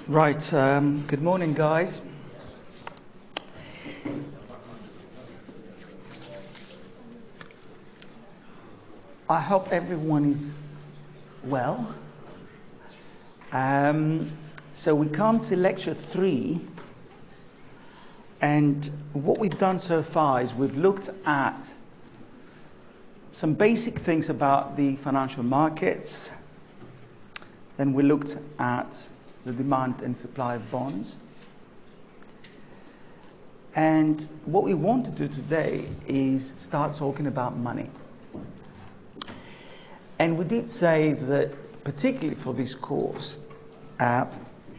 Right, good morning, guys. I hope everyone is well. So we come to lecture 3, and what we've done so far is we've looked at some basic things about the financial markets. Then we looked at the demand and supply of bonds. And what we want to do today is start talking about money. And we did say that, particularly for this course,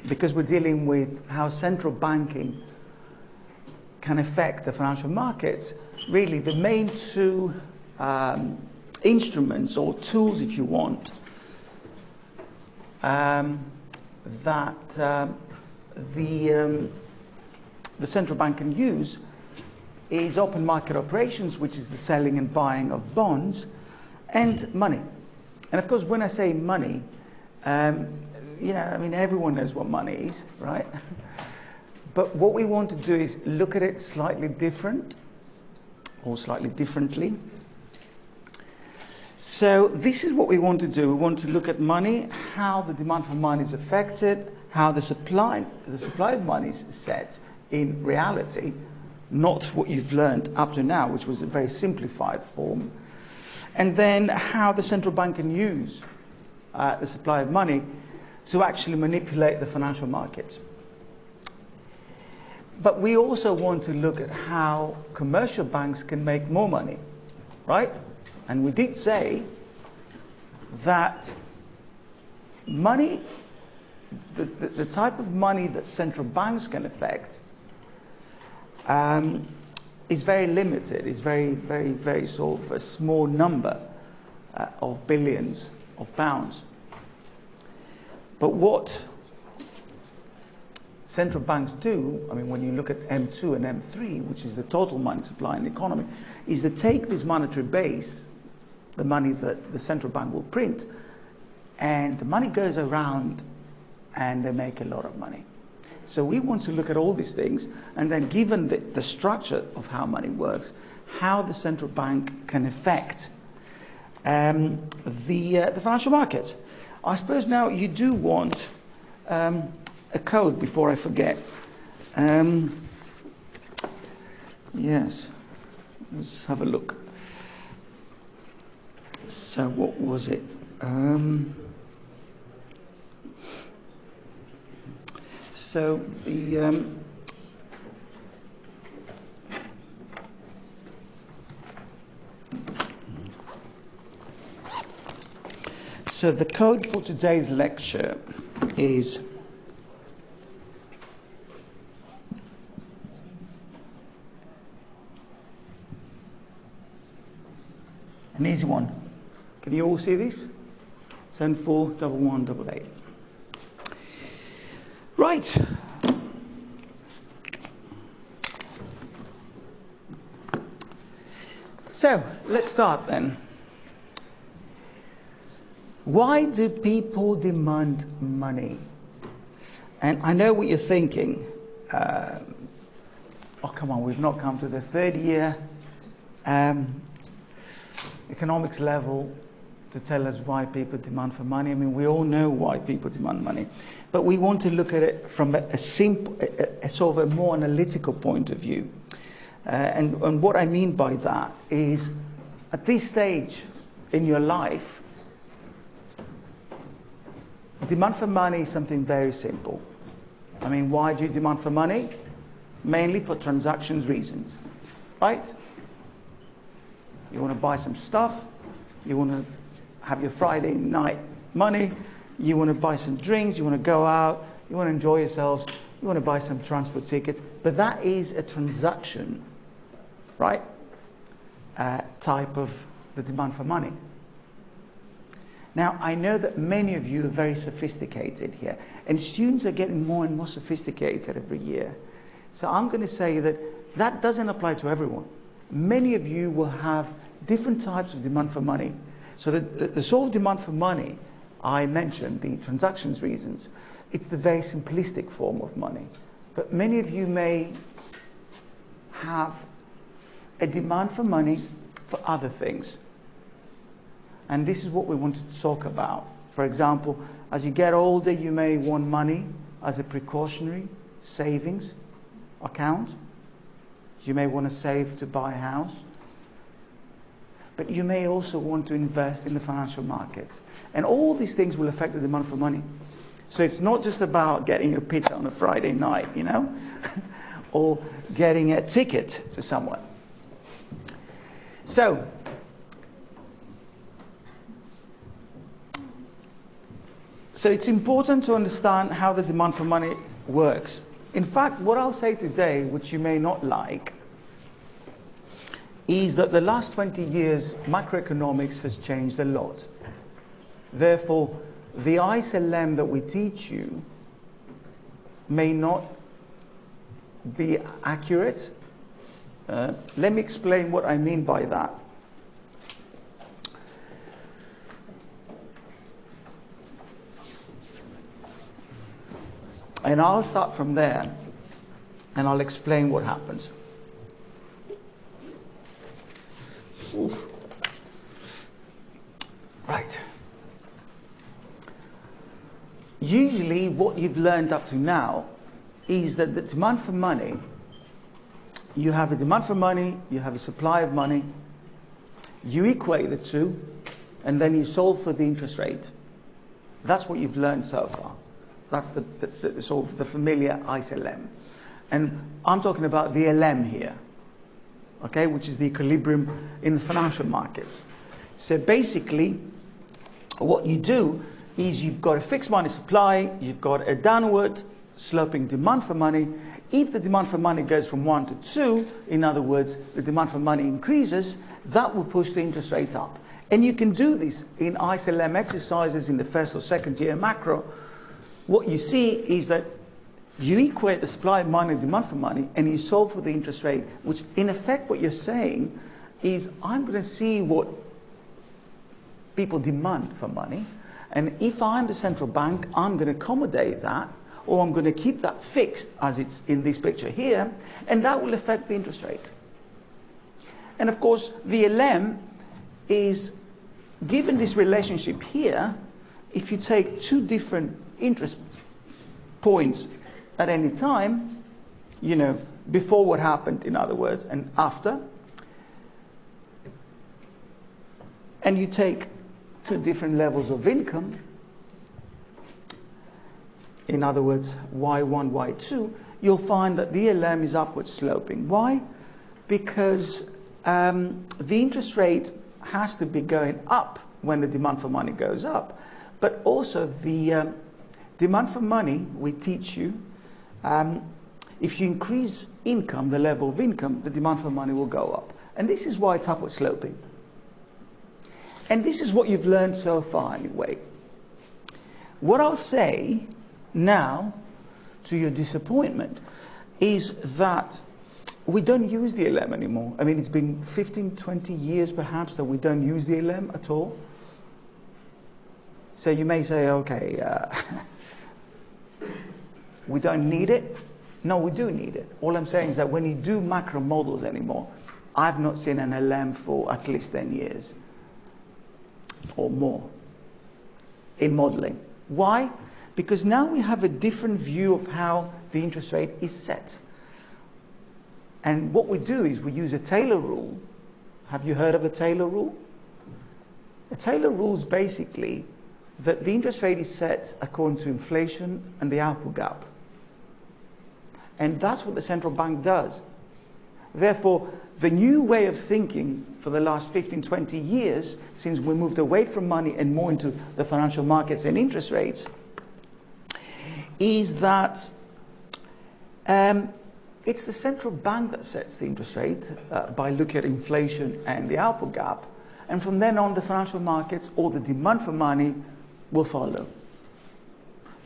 because we're dealing with how central banking can affect the financial markets, really the main two instruments or tools, if you want, that the central bank can use is open market operations, which is the selling and buying of bonds, and money. And of course, when I say money, everyone knows what money is, right? But what we want to do is look at it slightly different, or slightly differently. So this is what we want to do. We want to look at money, how the demand for money is affected, how the supply of money is set in reality, not what you've learned up to now, which was a very simplified form. And then how the central bank can use the supply of money to actually manipulate the financial markets. But we also want to look at how commercial banks can make more money, right? And we did say that money, the type of money that central banks can affect is very limited. It's very, very, very sort of a small number of billions of pounds. But what central banks do, I mean, when you look at M2 and M3, which is the total money supply in the economy, is they take this monetary base, the money that the central bank will print, and the money goes around and they make a lot of money. So we want to look at all these things, and then given the structure of how money works, how the central bank can affect the financial markets. I suppose now you do want a code before I forget. Yes, let's have a look. So what was it? So the code for today's lecture is an easy one. Can you all see this? 741188. Right. So let's start then. Why do people demand money? And I know what you're thinking. Oh, come on, we've not come to the third year economics level to tell us why people demand for money. I mean, we all know why people demand money. But we want to look at it from a sort of a more analytical point of view. And what I mean by that is, at this stage in your life, demand for money is something very simple. I mean, why do you demand for money? Mainly for transactions reasons, right? You want to buy some stuff, you want to have your Friday night money, you want to buy some drinks, you want to go out, you want to enjoy yourselves, you want to buy some transport tickets, but that is a transaction, right? Type of the demand for money. Now, I know that many of you are very sophisticated here, and students are getting more and more sophisticated every year. So I'm going to say that that doesn't apply to everyone. Many of you will have different types of demand for money. So the sort of demand for money I mentioned the transactions reasons. It's the very simplistic form of money. But many of you may have a demand for money for other things. And this is what we want to talk about. For example, as you get older, you may want money as a precautionary savings account. You may want to save to buy a house. But you may also want to invest in the financial markets. And all these things will affect the demand for money. So it's not just about getting a pizza on a Friday night, you know, or getting a ticket to somewhere. So, it's important to understand how the demand for money works. In fact, what I'll say today, which you may not like, is that the last 20 years, macroeconomics has changed a lot. Therefore, the ISLM that we teach you may not be accurate. Let me explain what I mean by that. And I'll start from there, and I'll explain what happens. Oof. Right. Usually what you've learned up to now is that the demand for money, you have a demand for money, you have a supply of money, you equate the two, and then you solve for the interest rate. That's what you've learned so far. That's the sort of the familiar ISLM. And I'm talking about the LM here, okay, which is the equilibrium in the financial markets. So basically, what you do is you've got a fixed money supply, you've got a downward sloping demand for money. If the demand for money goes from 1 to 2, in other words, the demand for money increases, that will push the interest rates up. And you can do this in ISLM exercises in the first or second year macro. What you see is that you equate the supply of money and demand for money, and you solve for the interest rate, which in effect what you're saying is, I'm going to see what people demand for money, and if I'm the central bank, I'm going to accommodate that, or I'm going to keep that fixed as it's in this picture here, and that will affect the interest rates. And of course, the LM is, given this relationship here, if you take two different interest points at any time, you know, before what happened, in other words, and after, and you take two different levels of income, in other words, Y1, Y2, you'll find that the LM is upward sloping. Why? Because the interest rate has to be going up when the demand for money goes up, but also the demand for money, we teach you, if you increase income, the level of income, the demand for money will go up. And this is why it's upward sloping. And this is what you've learned so far anyway. What I'll say now, to your disappointment, is that we don't use the LM anymore. I mean, it's been 15, 20 years perhaps that we don't use the LM at all. So you may say, okay, we don't need it. No, we do need it. All I'm saying is that when you do macro models anymore, I've not seen an LM for at least 10 years or more in modeling. Why? Because now we have a different view of how the interest rate is set. And what we do is we use a Taylor rule. Have you heard of a Taylor rule? A Taylor rule is basically that the interest rate is set according to inflation and the output gap. And that's what the central bank does. Therefore, the new way of thinking for the last 15, 20 years, since we moved away from money and more into the financial markets and interest rates, is that it's the central bank that sets the interest rate by looking at inflation and the output gap. And from then on, the financial markets or the demand for money will follow.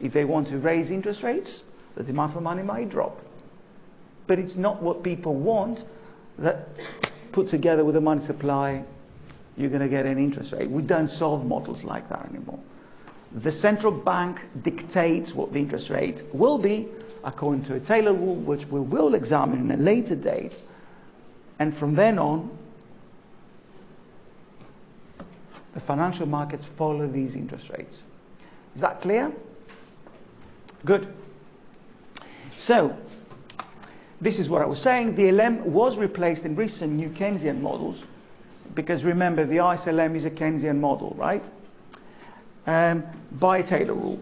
If they want to raise interest rates, the demand for money might drop. But it's not what people want that put together with the money supply, you're going to get an interest rate. We don't solve models like that anymore. The central bank dictates what the interest rate will be according to a Taylor rule, which we will examine in a later date. And from then on, the financial markets follow these interest rates. Is that clear? Good. So, this is what I was saying. The LM was replaced in recent new Keynesian models, because remember, the ISLM is a Keynesian model, right? By Taylor rule.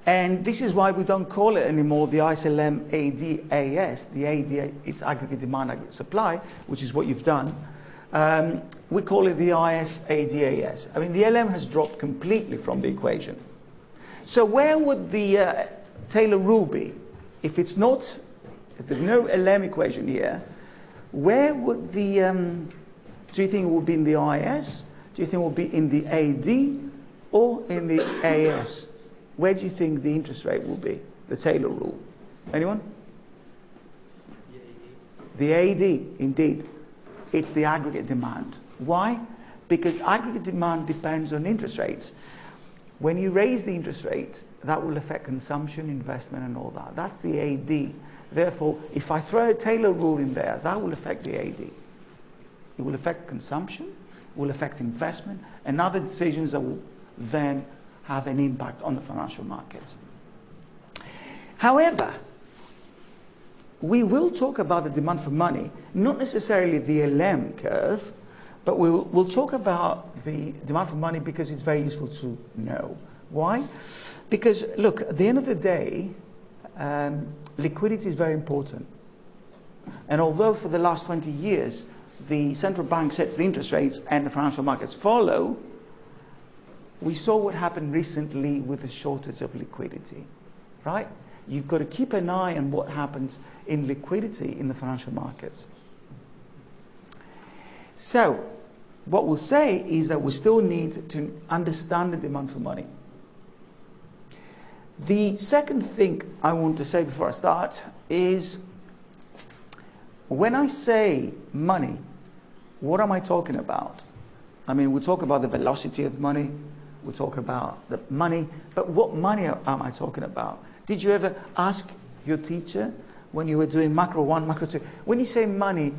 And this is why we don't call it anymore the ISLM ADAS. The AD, it's aggregate demand, aggregate supply, which is what you've done. We call it the IS-ADAS. I mean, the LM has dropped completely from the equation. So where would the Taylor rule be? If it's not, if there's no LM equation here, where would the, do you think it would be in the IS? Do you think it would be in the AD or in the AS? Where do you think the interest rate will be, the Taylor rule? Anyone? The AD, indeed. It's the aggregate demand. Why? Because aggregate demand depends on interest rates. When you raise the interest rate, that will affect consumption, investment, and all that. That's the AD. Therefore, if I throw a Taylor rule in there, that will affect the AD. It will affect consumption, will affect investment, and other decisions that will then have an impact on the financial markets. However, we will talk about the demand for money, not necessarily the LM curve, but we'll talk about the demand for money because it's very useful to know. Why? Because, look, at the end of the day, liquidity is very important. And although for the last 20 years, the central bank sets the interest rates and the financial markets follow, we saw what happened recently with the shortage of liquidity, right? You've got to keep an eye on what happens in liquidity in the financial markets. So, what we'll say is that we still need to understand the demand for money. The second thing I want to say before I start is, when I say money, what am I talking about? I mean, we talk about the velocity of money, we talk about the money, but what money am I talking about? Did you ever ask your teacher when you were doing macro 1, macro 2, when you say money,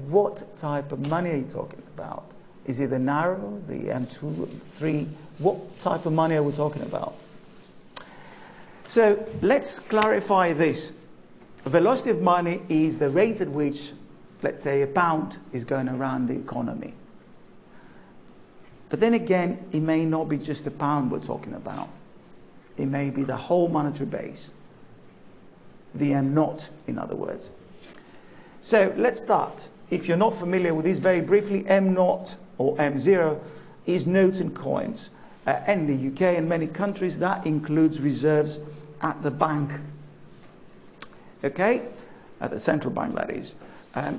what type of money are you talking about? Is it the narrow, the M2, 3? What type of money are we talking about? So let's clarify this. The velocity of money is the rate at which, let's say, a pound is going around the economy. But then again, it may not be just a pound we're talking about. It may be the whole monetary base. The M0, in other words. So let's start. If you're not familiar with this, very briefly, M0 or M0 is notes and coins. In the UK and many countries, that includes reserves at the bank. Okay? At the central bank, that is.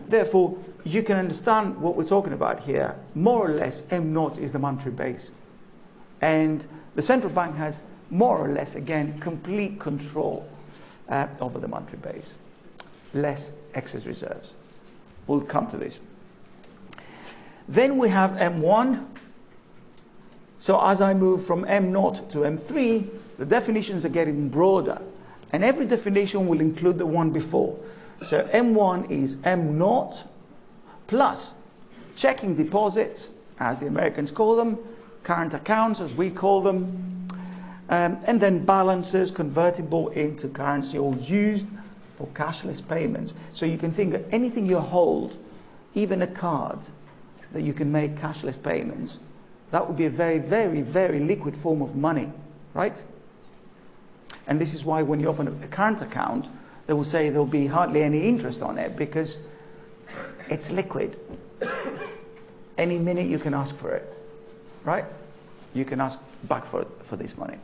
Therefore, you can understand what we're talking about here. More or less, M0 is the monetary base. And the central bank has more or less, again, complete control over the monetary base. Less excess reserves. We'll come to this. Then we have M1. So as I move from M0 to M3, the definitions are getting broader. And every definition will include the one before. So M1 is M0 plus checking deposits, as the Americans call them, current accounts, as we call them, and then balances convertible into currency or used for cashless payments. So you can think that anything you hold, even a card, that you can make cashless payments, that would be a very, very, very liquid form of money, right? And this is why when you open a current account, they will say there'll be hardly any interest on it because it's liquid. Any minute you can ask for it, right? You can ask back for this money.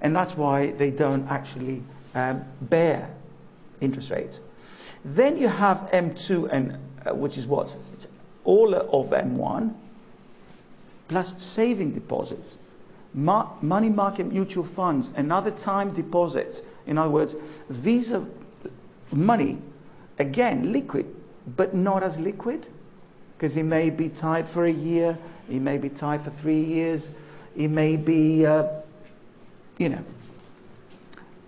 And that's why they don't actually bear interest rates. Then you have M2, and which is what? It's all of M1 plus saving deposits, money market mutual funds, and other time deposits. In other words, these are money, again, liquid, but not as liquid, because it may be tied for a year, it may be tied for 3 years, it may be you know,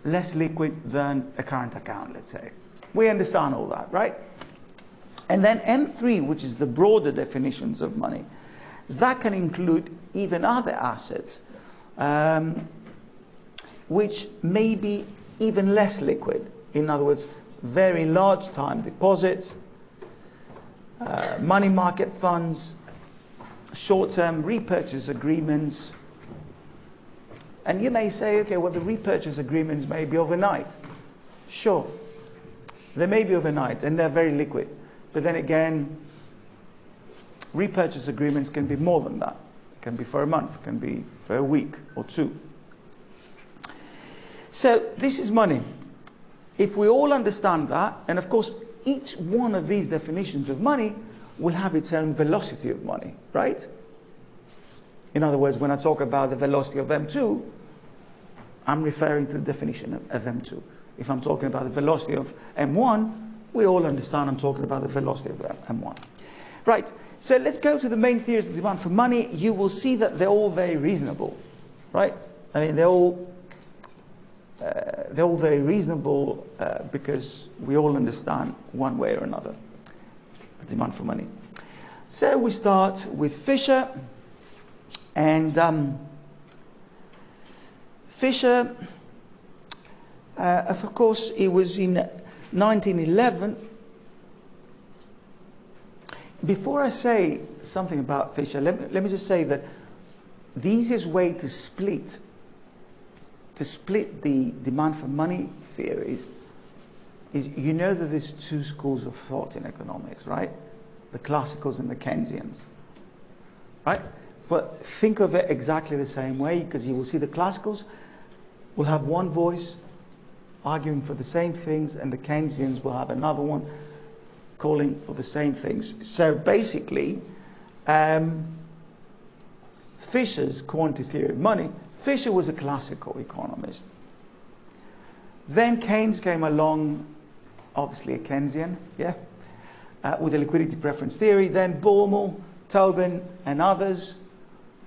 less liquid than a current account, let's say. We understand all that, right? And then M3, which is the broader definitions of money, that can include even other assets, which may be even less liquid. In other words, very large time deposits, money market funds, short-term repurchase agreements. And you may say, okay, well, the repurchase agreements may be overnight. Sure, they may be overnight and they're very liquid. But then again, repurchase agreements can be more than that. It can be for a month, it can be for a week or two. So this is money. If we all understand that, and of course, each one of these definitions of money will have its own velocity of money, right? In other words, when I talk about the velocity of M2, I'm referring to the definition of M2. If I'm talking about the velocity of M1, we all understand I'm talking about the velocity of M1. Right, so let's go to the main theories of demand for money. You will see that they're all very reasonable, right? I mean, they're all very reasonable because we all understand one way or another the demand for money. So we start with Fisher, and Fisher, of course, it was in 1911. Before I say something about Fisher, let me just say that the easiest way to split the demand for money theories is, you know that there's two schools of thought in economics, right? The classicals and the Keynesians, right? But think of it exactly the same way, because you will see the classicals will have one voice arguing for the same things, and the Keynesians will have another one calling for the same things. So basically, Fisher's quantity theory of money, Fisher was a classical economist. Then Keynes came along, obviously a Keynesian, yeah, with the liquidity preference theory. Then Baumol, Tobin, and others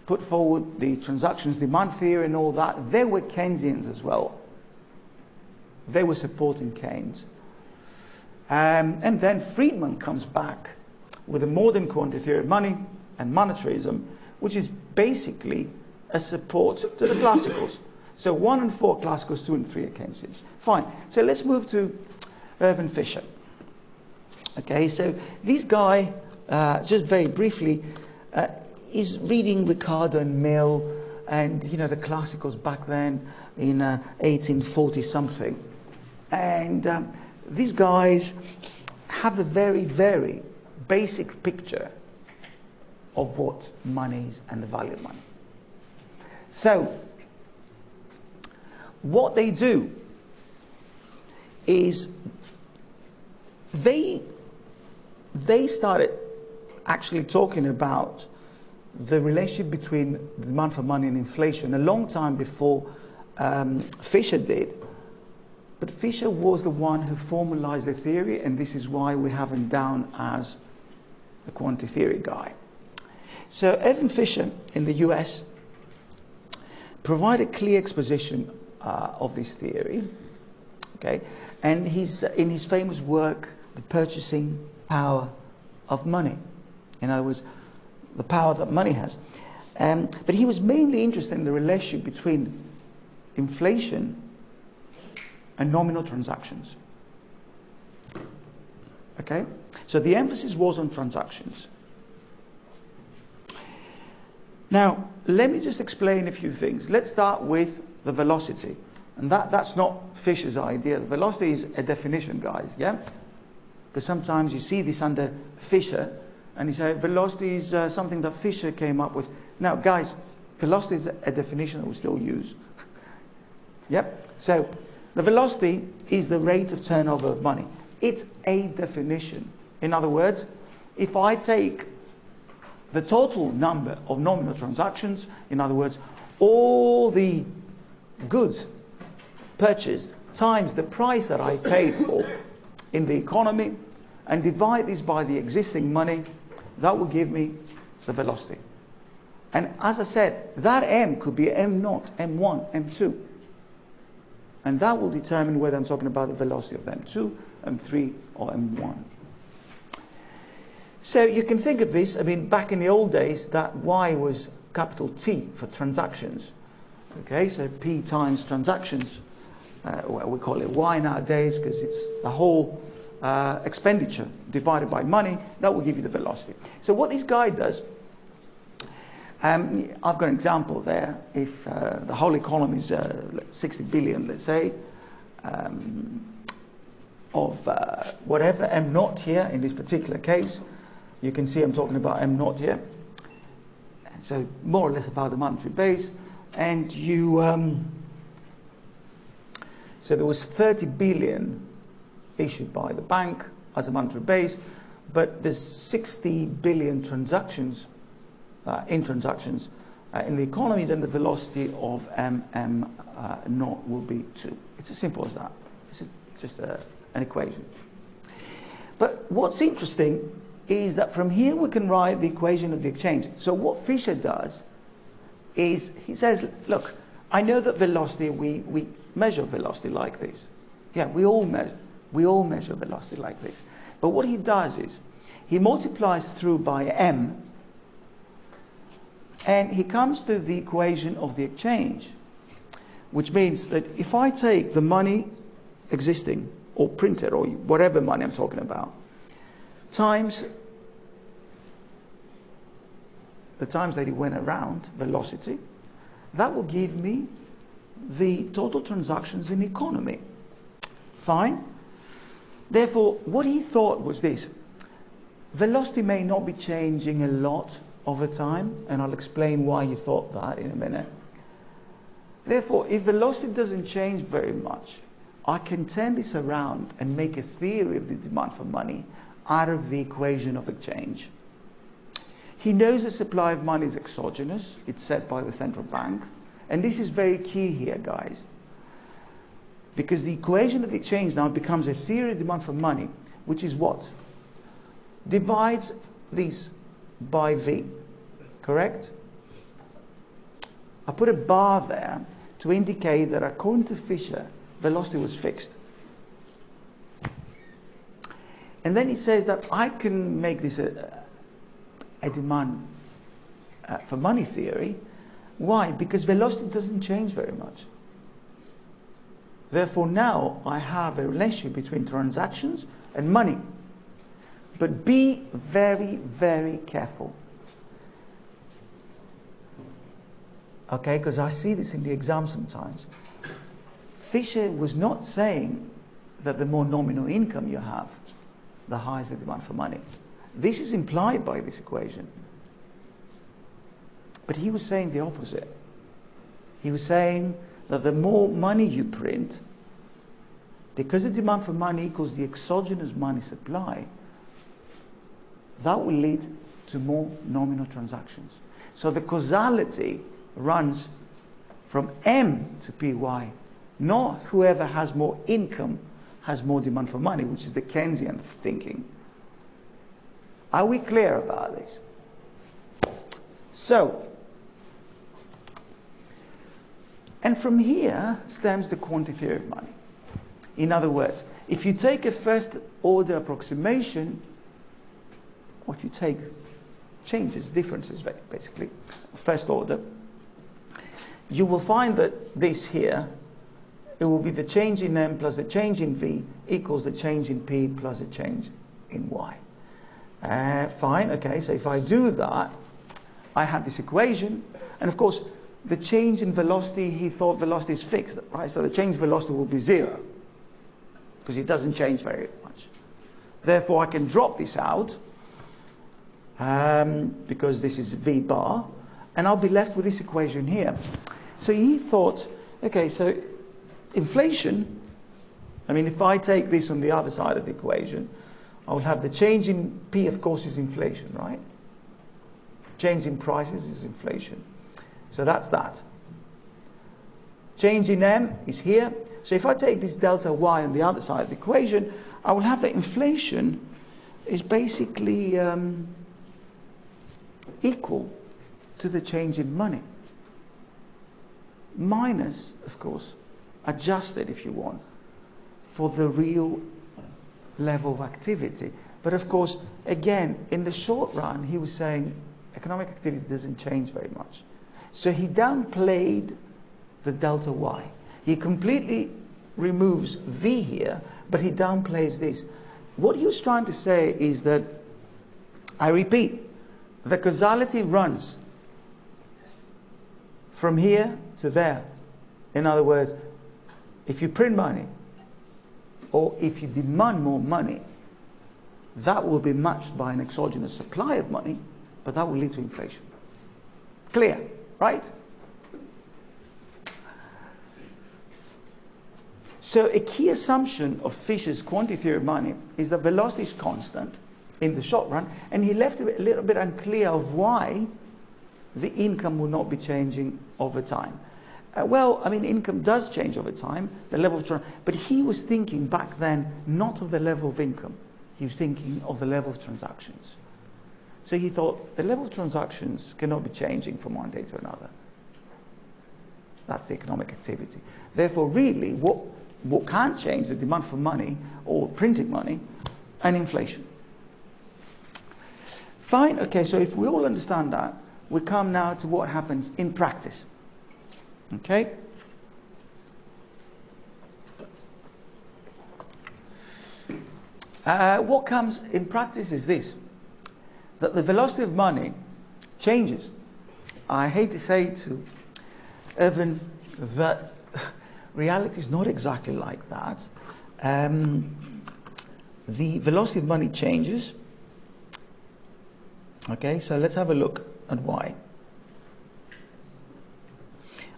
put forward the transactions demand theory and all that. They were Keynesians as well. They were supporting Keynes. And then Friedman comes back with a modern quantity theory of money and monetarism, which is basically a support to the classicals. So 1 and 4 classicals, 2 and 3 are Keynesians. Fine. So let's move to Irving Fisher. Okay, so this guy, just very briefly, is reading Ricardo and Mill and, you know, the classicals back then in 1840 something. And these guys have a very, very basic picture of what money is and the value of money. So what they do is they started actually talking about the relationship between the demand for money and inflation a long time before Fisher did. But Fisher was the one who formalized the theory, and this is why we have him down as the quantity theory guy. So Irving Fisher in the US provided clear exposition of this theory, okay? And he's in his famous work, The Purchasing Power of Money. In other words, the power that money has. But he was mainly interested in the relationship between inflation and nominal transactions. Okay? So the emphasis was on transactions. Now, let me just explain a few things. Let's start with the velocity. And that's not Fisher's idea. The velocity is a definition, guys, yeah? Because sometimes you see this under Fisher, and you say velocity is something that Fisher came up with. Now, guys, velocity is a definition that we still use. Yep. So the velocity is the rate of turnover of money. It's a definition. In other words, if I take the total number of nominal transactions, in other words, all the goods purchased times the price that I paid for in the economy, and divide this by the existing money, that will give me the velocity. And as I said, that M could be M0, M1, M2. And that will determine whether I'm talking about the velocity of M2, M3, or M1. So you can think of this, I mean, back in the old days, that Y was capital T for transactions. Okay, so P times transactions, well, we call it Y nowadays because it's the whole expenditure divided by money. That will give you the velocity. So what this guy does, I've got an example there. If the whole economy is 60 billion, let's say, of whatever, M naught here in this particular case, you can see I'm talking about M naught here. So more or less about the monetary base. And you, so there was 30 billion issued by the bank as a monetary base, but there's 60 billion transactions, in the economy, then the velocity of M naught will be 2. It's as simple as that. This is just an equation. But what's interesting is that from here we can write the equation of the exchange. So what Fisher does is he says, look, I know that velocity, we measure velocity like this. Yeah, we all measure velocity like this. But what he does is he multiplies through by M, and he comes to the equation of the exchange, which means that if I take the money existing or printed or whatever money I'm talking about times the times that it went around, velocity, that will give me the total transactions in the economy. Fine. Therefore, what he thought was this: velocity may not be changing a lot over time, and I'll explain why he thought that in a minute. Therefore, if velocity doesn't change very much, I can turn this around and make a theory of the demand for money out of the equation of exchange. He knows the supply of money is exogenous. It's set by the central bank. And this is very key here, guys. Because the equation of the exchange now becomes a theory of demand for money, which is what? Divides this by V, correct? I put a bar there to indicate that according to Fisher, velocity was fixed. And then he says that I can make this a demand for money theory. Why? Because velocity doesn't change very much. Therefore now I have a relationship between transactions and money. But be very, very careful. Okay, because I see this in the exam sometimes. Fisher was not saying that the more nominal income you have, the higher is the demand for money. This is implied by this equation. But he was saying the opposite. He was saying that the more money you print, because the demand for money equals the exogenous money supply, that will lead to more nominal transactions. So the causality runs from M to PY. Not whoever has more income has more demand for money, which is the Keynesian thinking. Are we clear about this? So, and from here stems the quantity theory of money. In other words, if you take a first order approximation, or if you take changes, differences basically, first order, you will find that this here, it will be the change in M plus the change in V equals the change in P plus the change in Y. Fine, okay, so if I do that, I have this equation, and of course, the change in velocity, he thought velocity is fixed, right? So the change in velocity will be 0, because it doesn't change very much. Therefore, I can drop this out, because this is V bar, and I'll be left with this equation here. So he thought, okay, so inflation, I mean, if I take this on the other side of the equation, I will have the change in P, of course, is inflation, right? Change in prices is inflation. So that's that. Change in M is here. So if I take this delta Y on the other side of the equation, I will have that inflation is basically equal to the change in money. Minus, of course, adjusted, if you want, for the real level of activity. But of course, again, in the short run, he was saying economic activity doesn't change very much. So he downplayed the delta Y. He completely removes V here, but he downplays this. What he was trying to say is that, I repeat, the causality runs from here to there. In other words, if you print money, or if you demand more money, that will be matched by an exogenous supply of money, but that will lead to inflation. Clear, right? So a key assumption of Fisher's quantity theory of money is that velocity is constant in the short run, and he left it a little bit unclear of why the income will not be changing over time. Well, I mean, income does change over time, the level of, but he was thinking back then not of the level of income. He was thinking of the level of transactions. So he thought the level of transactions cannot be changing from one day to another. That's the economic activity. Therefore, really, what can change the demand for money or printing money and inflation. Fine, okay, so if we all understand that, we come now to what happens in practice. Okay? What comes in practice is this, that the velocity of money changes. I hate to say to Evan that reality is not exactly like that. The velocity of money changes. Okay, so let's have a look at why.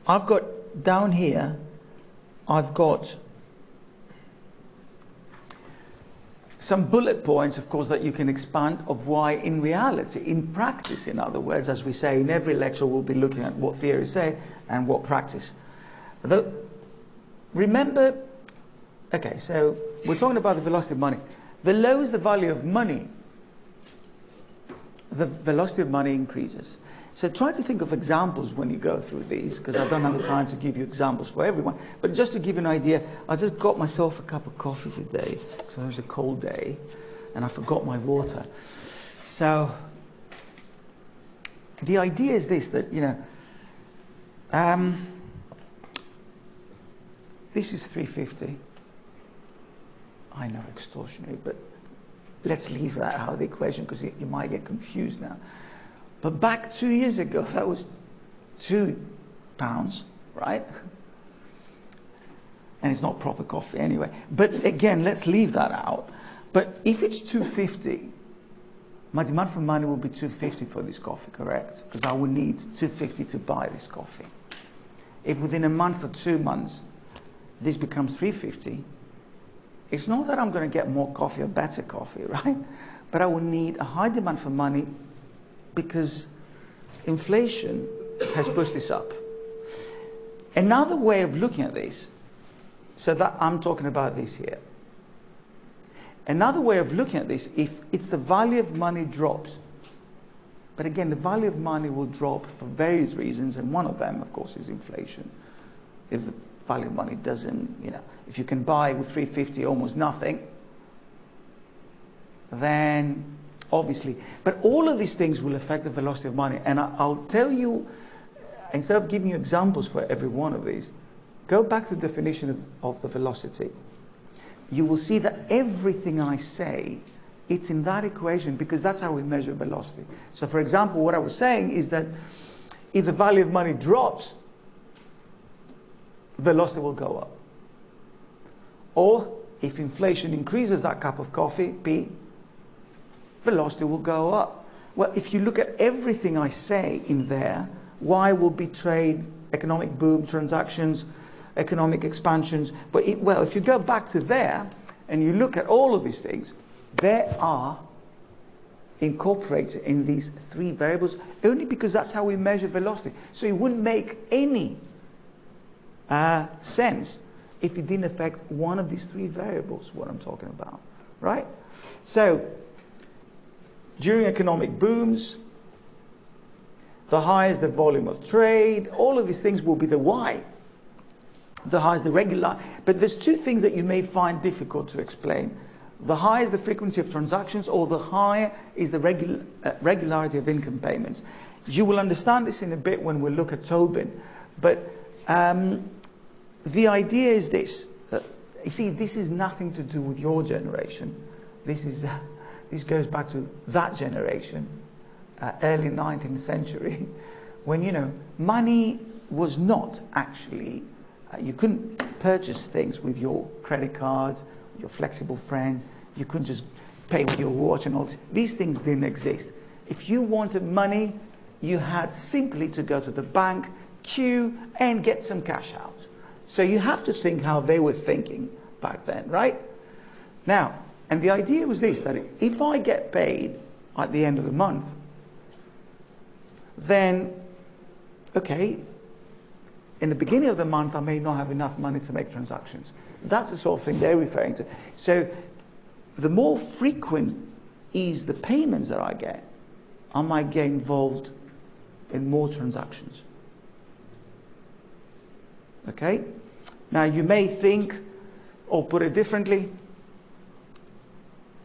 I've got down here, I've got some bullet points, of course, that you can expand of why in reality, in practice, in other words, as we say, in every lecture we'll be looking at what theories say and what practice. Remember, okay, so we're talking about the velocity of money. The lower is the value of money, the velocity of money increases. So try to think of examples when you go through these, because I don't have the time to give you examples for everyone. But just to give you an idea, I just got myself a cup of coffee today. So it was a cold day, and I forgot my water. So the idea is this, that, you know, this is 350. I know, extortionary, but let's leave that out of the equation because you might get confused now. But back 2 years ago, that was £2, right? And it's not proper coffee anyway. But again, let's leave that out. But if it's 250, my demand for money will be 250 for this coffee, correct? Because I will need 250 to buy this coffee. If within a month or 2 months, this becomes 350, it's not that I'm going to get more coffee or better coffee, right? But I will need a high demand for money because inflation has pushed this up. Another way of looking at this, so that I'm talking about this here. Another way of looking at this, if it's the value of money drops, but again, the value of money will drop for various reasons, and one of them, of course, is inflation. If the value of money doesn't, you know, if you can buy with 350 almost nothing, then obviously, but all of these things will affect the velocity of money. And I'll tell you, instead of giving you examples for every one of these, go back to the definition of the velocity. You will see that everything I say, it's in that equation because that's how we measure velocity. So for example, what I was saying is that if the value of money drops, velocity will go up. Or if inflation increases that cup of coffee, P, velocity will go up. Well, if you look at everything I say in there, Y will be trade, economic boom, transactions, economic expansions. But well, if you go back to there and you look at all of these things, they are incorporated in these three variables only because that's how we measure velocity. So it wouldn't make any sense if it didn't affect one of these three variables, what I'm talking about, right? So during economic booms, the higher is the volume of trade, all of these things will be the Y. The higher is the regular, but there's two things that you may find difficult to explain. The higher is the frequency of transactions, or the higher is the regularity of income payments. You will understand this in a bit when we look at Tobin, but the idea is this. You see, this is nothing to do with your generation. This goes back to that generation, early 19th century, when, you know, money was not actually, you couldn't purchase things with your credit cards, your flexible friend, you couldn't just pay with your watch and all this. These things didn't exist. If you wanted money, you had simply to go to the bank, queue, and get some cash out. So you have to think how they were thinking back then, right? Now, and the idea was this, that if I get paid at the end of the month, then, okay, in the beginning of the month, I may not have enough money to make transactions. That's the sort of thing they're referring to. So the more frequent is the payments that I get, I might get involved in more transactions. Okay? Now you may think, or put it differently,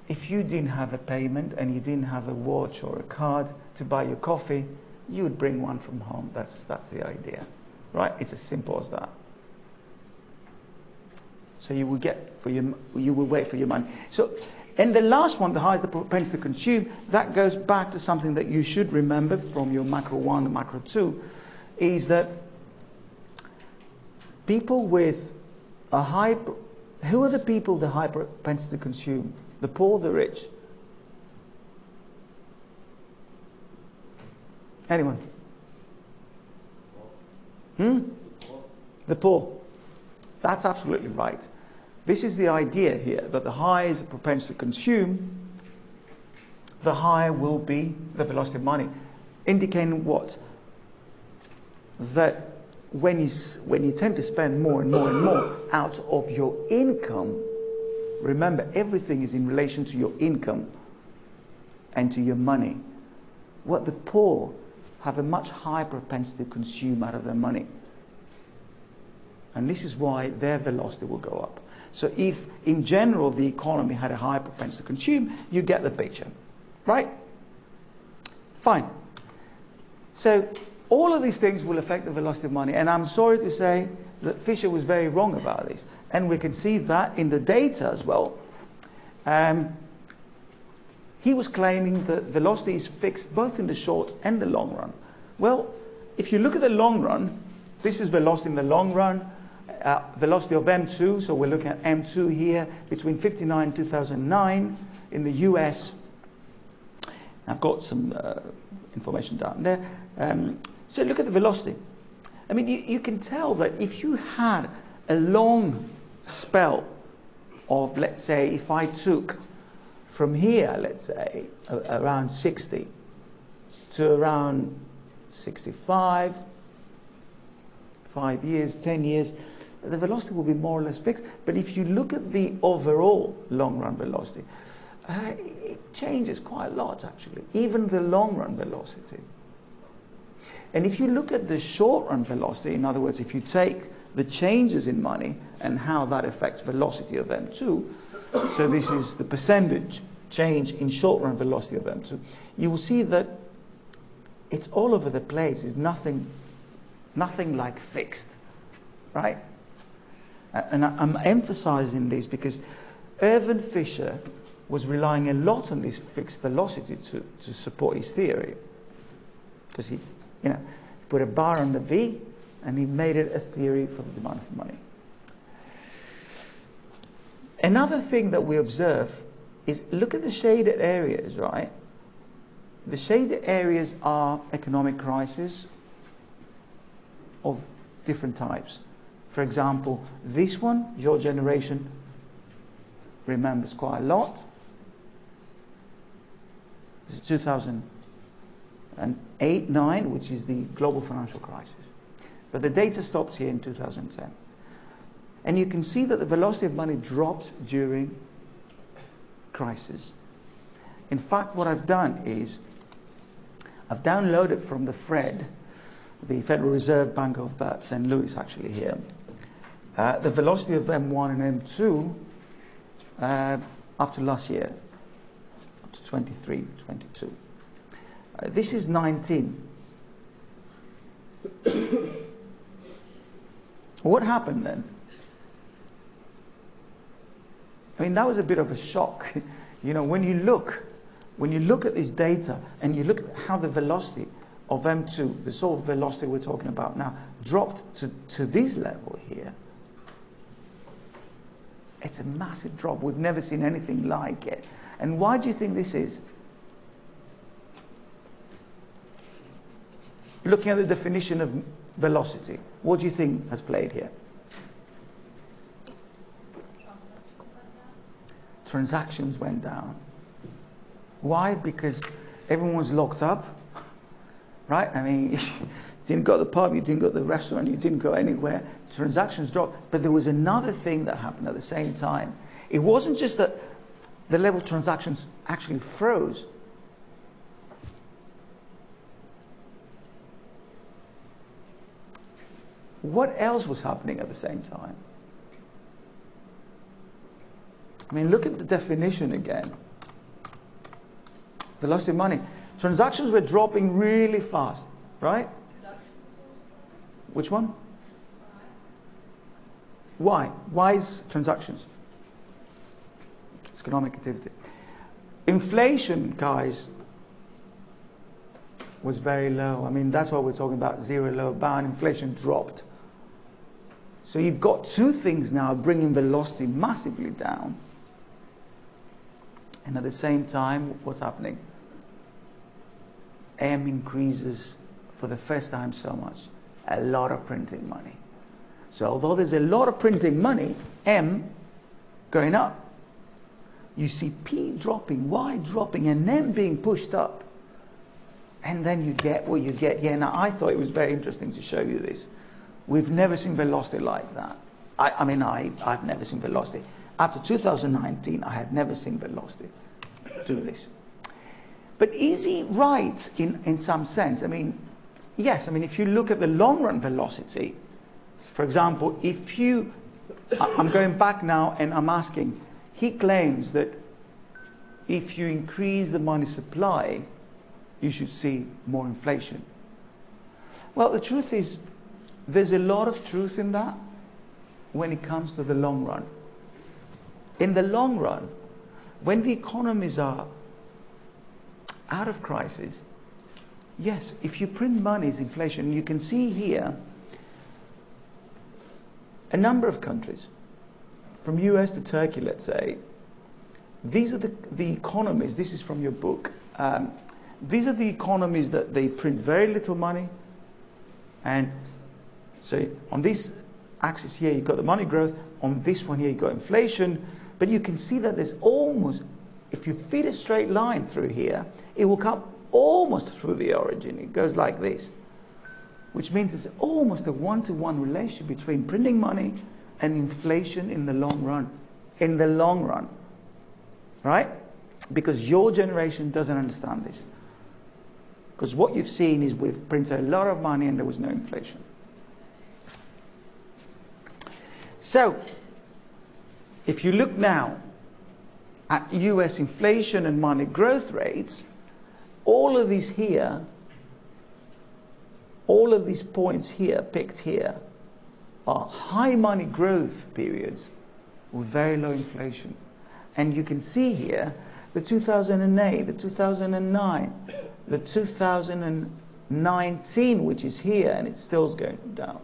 if you didn't have a payment and you didn't have a watch or a card to buy your coffee, you would bring one from home. That's the idea. Right? It's as simple as that. So you will wait for your money. So, and the last one, the highest the propensity to consume, that goes back to something that you should remember from your macro 1 and macro 2, is that people with a high, who are the people with the high propensity to consume? The poor, the rich? Anyone? The poor. That's absolutely right. This is the idea here, that the higher is the propensity to consume, the higher will be the velocity of money. Indicating what? That when you tend to spend more and more and more out of your income, remember, everything is in relation to your income and to your money. What the poor have a much higher propensity to consume out of their money. And this is why their velocity will go up. So if, in general, the economy had a higher propensity to consume, you get the picture, right? Fine. So all of these things will affect the velocity of money. And I'm sorry to say that Fisher was very wrong about this. And we can see that in the data as well. He was claiming that velocity is fixed both in the short and the long run. Well, if you look at the long run, this is velocity in the long run. Velocity of M2, so we're looking at M2 here, between 59 and 2009 in the US. I've got some information down there. So look at the velocity. I mean, you can tell that if you had a long spell of, let's say, if I took from here, let's say, around 60 to around 65, 5 years, 10 years, the velocity will be more or less fixed. But if you look at the overall long-run velocity, it changes quite a lot, actually, even the long-run velocity. And if you look at the short-run velocity, in other words, if you take the changes in money and how that affects velocity of M2, so this is the percentage change in short-run velocity of M2, you will see that it's all over the place. It's nothing like fixed, right? And I'm emphasizing this because Irving Fisher was relying a lot on this fixed velocity to support his theory. Because he, put a bar on the V and he made it a theory for the demand for money. Another thing that we observe is look at the shaded areas, right? The shaded areas are economic crises of different types. For example, this one, your generation remembers quite a lot. This is 2008-9, which is the global financial crisis. But the data stops here in 2010. And you can see that the velocity of money drops during crisis. In fact, what I've done is I've downloaded from the FRED, the Federal Reserve Bank of St. Louis, actually here, The velocity of M1 and M2 up to last year, up to 23, 22. This is 19. What happened then? I mean, that was a bit of a shock. You know, when you look at this data and you look at how the velocity of M2, the sort of velocity we're talking about now, dropped to this level here, it's a massive drop. We've never seen anything like it. And why do you think this is? Looking at the definition of velocity, what do you think has played here? Transactions went down. Why? Because everyone was locked up, right? I mean, you didn't go to the pub, you didn't go to the restaurant, you didn't go anywhere. Transactions dropped. But there was another thing that happened at the same time. It wasn't just that the level of transactions actually froze. What else was happening at the same time? I mean, look at the definition again. Velocity of money. Transactions were dropping really fast, right? Which one? Why? Why is transactions? It's economic activity. Inflation, guys, was very low. I mean, that's why we're talking about zero lower bound. Inflation dropped. So you've got two things now bringing velocity massively down. And at the same time, what's happening? M increases for the first time so much. A lot of printing money. So although there's a lot of printing money, M going up. You see P dropping, Y dropping, and M being pushed up. And then you get what you get here. Now, I thought it was very interesting to show you this. We've never seen velocity like that. I've never seen velocity. After 2019, I had never seen velocity do this. But is he right in some sense? I mean, yes. I mean, if you look at the long run velocity, for example, if you, I'm going back now and I'm asking, he claims that if you increase the money supply, you should see more inflation. Well, the truth is, there's a lot of truth in that when it comes to the long run. In the long run, when the economies are out of crisis, yes, if you print money, it's inflation. You can see here a number of countries, from US to Turkey, let's say. These are the economies, this is from your book, these are the economies that they print very little money. And so on this axis here, you've got the money growth. On this one here, you've got inflation. But you can see that there's almost, if you feed a straight line through here, it will come almost through the origin. It goes like this, which means there's almost a one-to-one relationship between printing money and inflation in the long run. In the long run, right? Because your generation doesn't understand this. Because what you've seen is we've printed a lot of money and there was no inflation. So, if you look now at US inflation and money growth rates, all of these here, all of these points here, picked here, are high money growth periods with very low inflation. And you can see here the 2008, the 2009, the 2019, which is here, and it's still going down.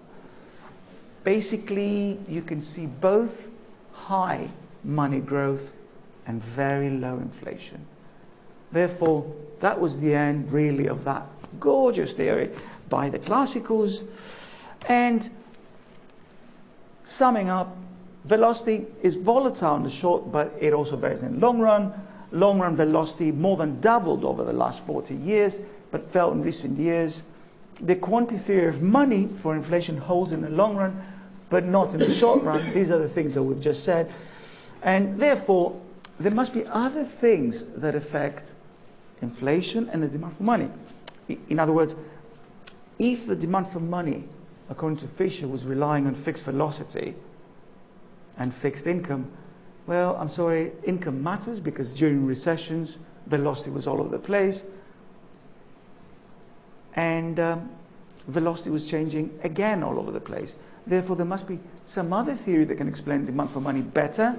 Basically, you can see both high money growth and very low inflation. Therefore, that was the end, really, of that gorgeous theory by the classicals. And summing up, velocity is volatile in the short, but it also varies in the long run. Long run velocity more than doubled over the last 40 years, but fell in recent years. The quantity theory of money for inflation holds in the long run, but not in the short run. These are the things that we've just said. And therefore, there must be other things that affect inflation and the demand for money. In other words, if the demand for money, according to Fisher, was relying on fixed velocity, and fixed income. Well, I'm sorry, income matters because during recessions, velocity was all over the place. And velocity was changing again all over the place. Therefore, there must be some other theory that can explain demand for money better.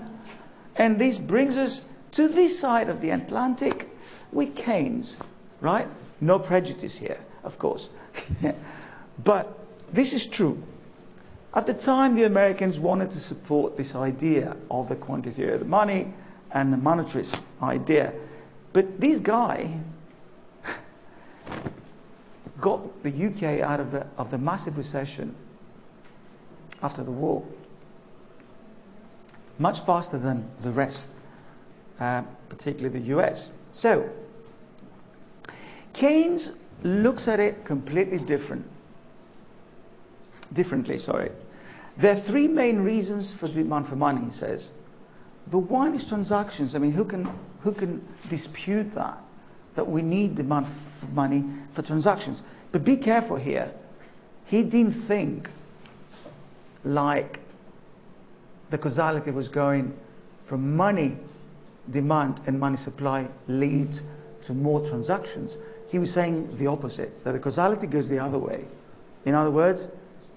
And this brings us to this side of the Atlantic with Keynes, right? No prejudice here, of course. But this is true. At the time, the Americans wanted to support this idea of the quantity theory of the money and the monetarist idea. But this guy got the UK out of the massive recession after the war much faster than the rest, particularly the US. So, Keynes looks at it completely differently. There are three main reasons for demand for money, he says. The one is transactions. I mean, who can dispute that we need demand for money for transactions? But be careful here. He didn't think like the causality was going from money demand and money supply leads to more transactions. He was saying the opposite, that the causality goes the other way. In other words,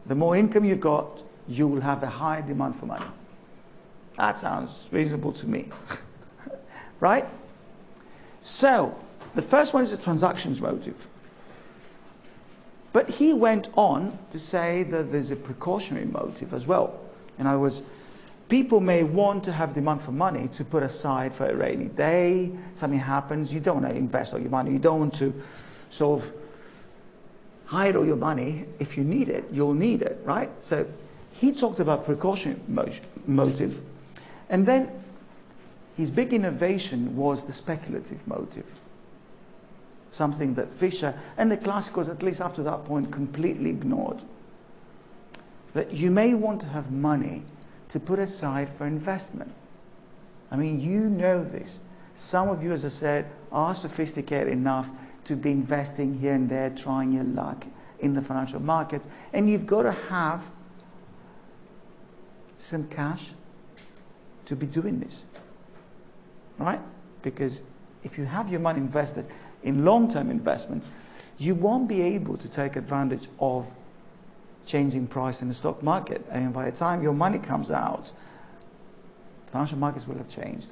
the more income you've got, you will have a higher demand for money. That sounds reasonable to me. Right? So, the first one is the transactions motive. But he went on to say that there's a precautionary motive as well. In other words, people may want to have demand for money to put aside for a rainy day, something happens, you don't want to invest all your money, you don't want to sort of hide all your money. If you need it, you'll need it, right? So he talked about precautionary motive. And then his big innovation was the speculative motive. Something that Fisher and the classicals, at least up to that point, completely ignored. That you may want to have money to put aside for investment. I mean, you know this. Some of you, as I said, are sophisticated enough to be investing here and there, trying your luck in the financial markets. And you've got to have some cash to be doing this. Right? Because if you have your money invested in long-term investments, you won't be able to take advantage of changing price in the stock market. And by the time your money comes out, financial markets will have changed.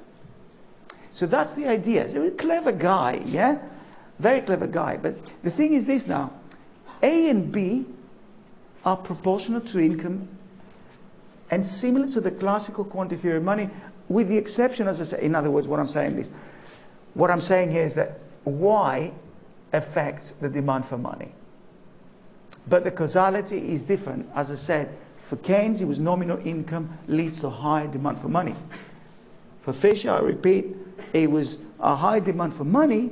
So that's the idea. So a clever guy, yeah? Very clever guy. But the thing is this now. A and B are proportional to income and similar to the classical quantity theory of money, with the exception, as I say, in other words, what I'm saying here is that Y affects the demand for money. But the causality is different. As I said, for Keynes, it was nominal income leads to high demand for money. For Fisher, I repeat, it was a high demand for money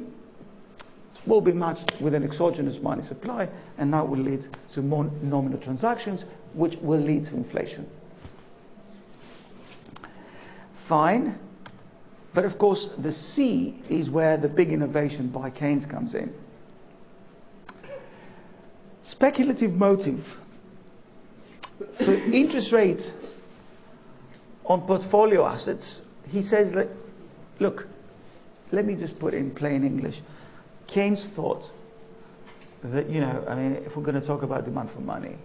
will be matched with an exogenous money supply, and that will lead to more nominal transactions, which will lead to inflation. Fine. But of course, the C is where the big innovation by Keynes comes in. Speculative motive. For interest rates on portfolio assets, he says that, look, let me just put it in plain English. Keynes thought that, I mean, if we're going to talk about demand for money,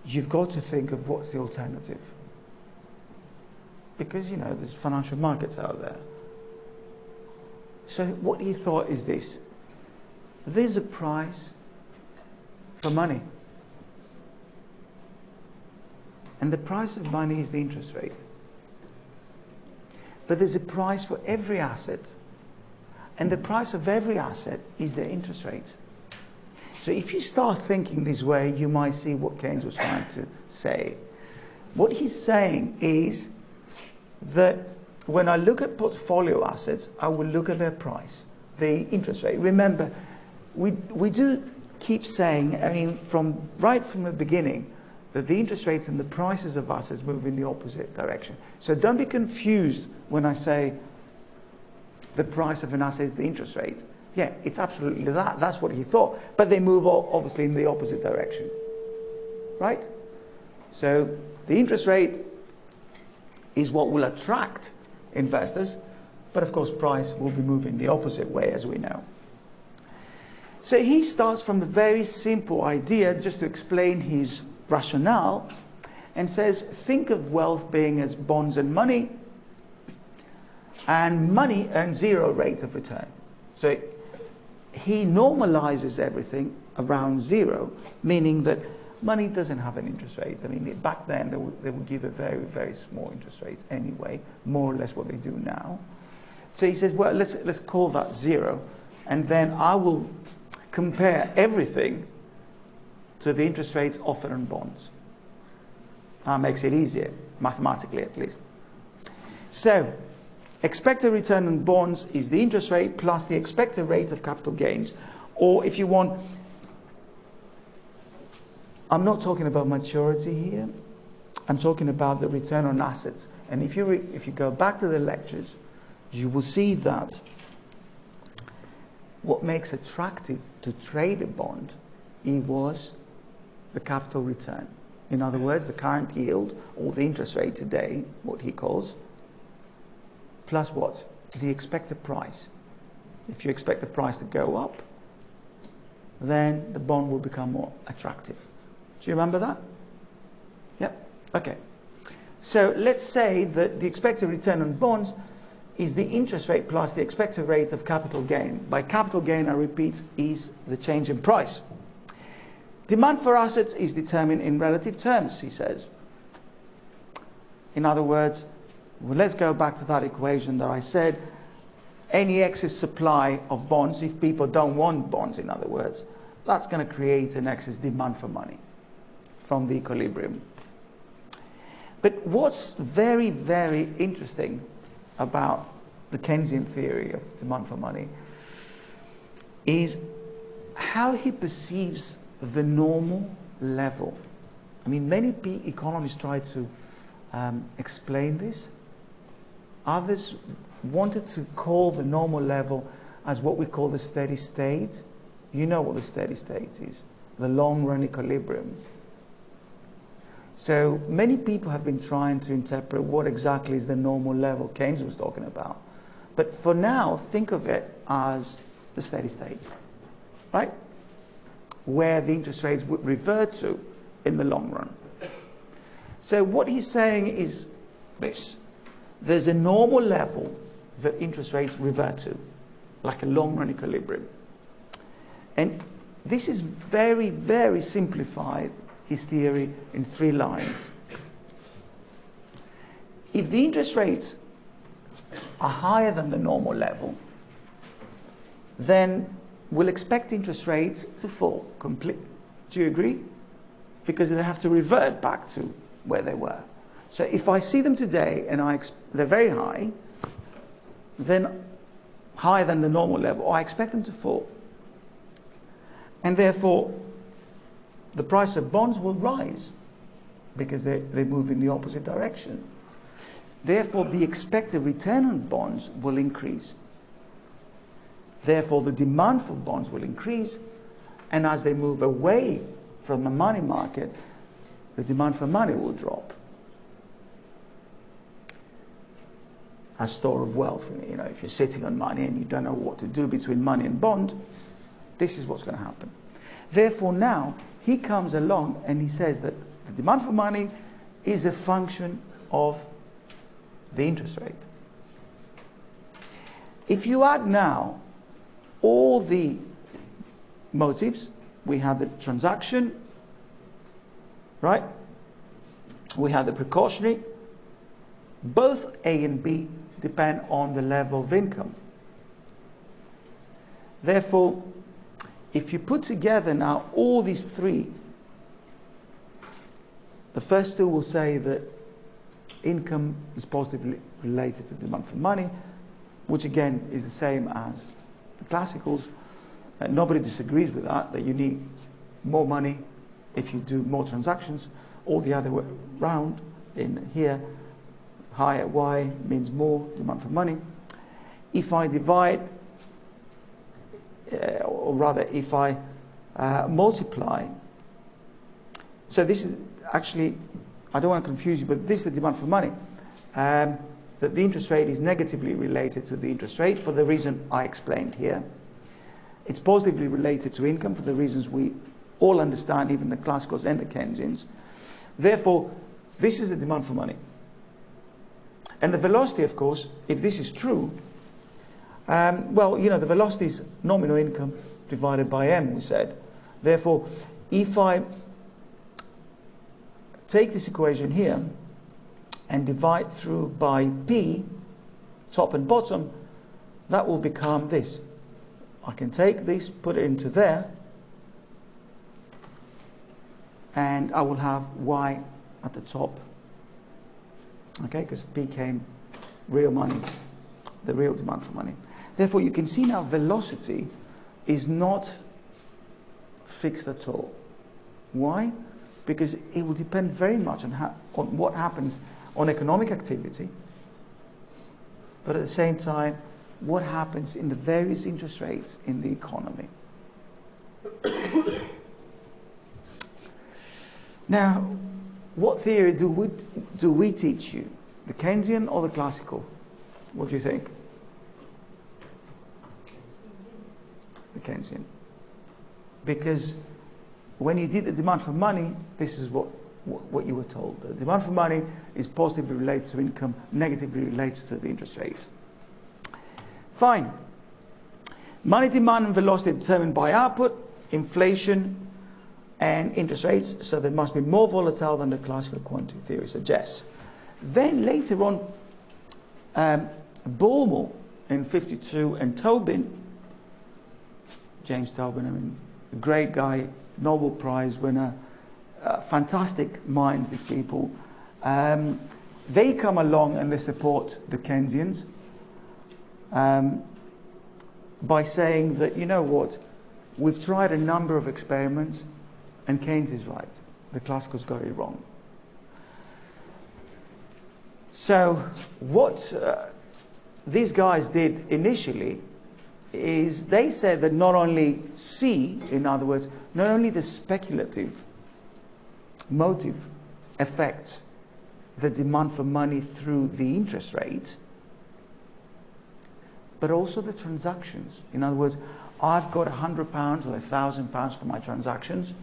you've got to think of what's the alternative. Because, there's financial markets out there. So what he thought is this. There's a price for money. And the price of money is the interest rate. But there's a price for every asset. And the price of every asset is the interest rate. So if you start thinking this way, you might see what Keynes was trying to say. What he's saying is that when I look at portfolio assets, I will look at their price, the interest rate. Remember, we do keep saying, I mean, right from the beginning, that the interest rates and the prices of assets move in the opposite direction. So don't be confused when I say the price of an asset is the interest rate. Yeah, it's absolutely that. That's what he thought. But they move obviously in the opposite direction. Right? So the interest rate is what will attract investors, but of course price will be moving the opposite way, as we know. So he starts from a very simple idea, just to explain his rationale, and says, think of wealth being as bonds and money earns 0 rates of return. So he normalizes everything around 0, meaning that money doesn't have an interest rate. I mean, back then they would give a very, very small interest rates anyway, more or less what they do now. So he says, well, let's call that 0, and then I will compare everything to the interest rates offered on bonds. That makes it easier, mathematically at least. So, expected return on bonds is the interest rate plus the expected rate of capital gains. Or if you want, I'm not talking about maturity here, I'm talking about the return on assets. And if you go back to the lectures, you will see that what makes attractive to trade a bond, it was the capital return. In other words, the current yield, or the interest rate today, what he calls, plus what? The expected price. If you expect the price to go up, then the bond will become more attractive. Do you remember that? Yep. Okay. So let's say that the expected return on bonds is the interest rate plus the expected rate of capital gain. By capital gain, I repeat, is the change in price. Demand for assets is determined in relative terms, he says. In other words, well, let's go back to that equation that I said. Any excess supply of bonds, if people don't want bonds, in other words, that's going to create an excess demand for money from the equilibrium. But what's very, very interesting about the Keynesian theory of demand for money is how he perceives the normal level. I mean, many economists try to explain this. Others wanted to call the normal level as what we call the steady state. You know what the steady state is, the long-run equilibrium. So many people have been trying to interpret what exactly is the normal level Keynes was talking about. But for now, think of it as the steady state, right? Where the interest rates would revert to in the long run. So what he's saying is this. There's a normal level that interest rates revert to, like a long-run equilibrium. And this is very, very simplified, his theory, in 3 lines. If the interest rates are higher than the normal level, then we'll expect interest rates to fall completely. Do you agree? Because they have to revert back to where they were. So if I see them today and they're very high, then higher than the normal level, I expect them to fall. And therefore, the price of bonds will rise because they move in the opposite direction. Therefore, the expected return on bonds will increase. Therefore, the demand for bonds will increase, and as they move away from the money market, the demand for money will drop. A store of wealth. You know, if you're sitting on money and you don't know what to do between money and bond, this is what's going to happen. Therefore, now he comes along and he says that the demand for money is a function of the interest rate. If you add now all the motives, we have the transaction, right? We have the precautionary. Both A and B depend on the level of income. Therefore, if you put together now all these 3, the first 2 will say that income is positively related to demand for money, which again is the same as the classicals. Nobody disagrees with that you need more money if you do more transactions, or the other way around in here. Higher Y means more demand for money. If I divide, or rather if I multiply, so this is actually, I don't want to confuse you, but this is the demand for money. that the interest rate is negatively related to the interest rate for the reason I explained here. It's positively related to income for the reasons we all understand, even the classicals and the Keynesians. Therefore, this is the demand for money. And the velocity, of course, if this is true, well, you know, the velocity is nominal income divided by m, we said. Therefore, if I take this equation here and divide through by p, top and bottom, that will become this. I can take this, put it into there, and I will have y at the top. Okay, because p came real money, the real demand for money. Therefore, you can see now velocity is not fixed at all. Why? Because it will depend very much on what happens on economic activity, but at the same time, what happens in the various interest rates in the economy. Now, what theory do we teach you? The Keynesian or the classical? What do you think? The Keynesian. Because when you did the demand for money, this is what you were told. The demand for money is positively related to income, negatively related to the interest rates. Fine. Money demand and velocity are determined by output, inflation, and interest rates, so they must be more volatile than the classical quantity theory suggests. Then later on, Baumol in '52 and Tobin, James Tobin, I mean, a great guy, Nobel Prize winner, fantastic minds, these people. They come along and they support the Keynesians by saying that, you know what, we've tried a number of experiments and Keynes is right. The classicals got it wrong. So what these guys did initially is they said that not only C, in other words, not only the speculative motive affects the demand for money through the interest rate, but also the transactions. In other words, I've got £100 or £1,000 for my transactions.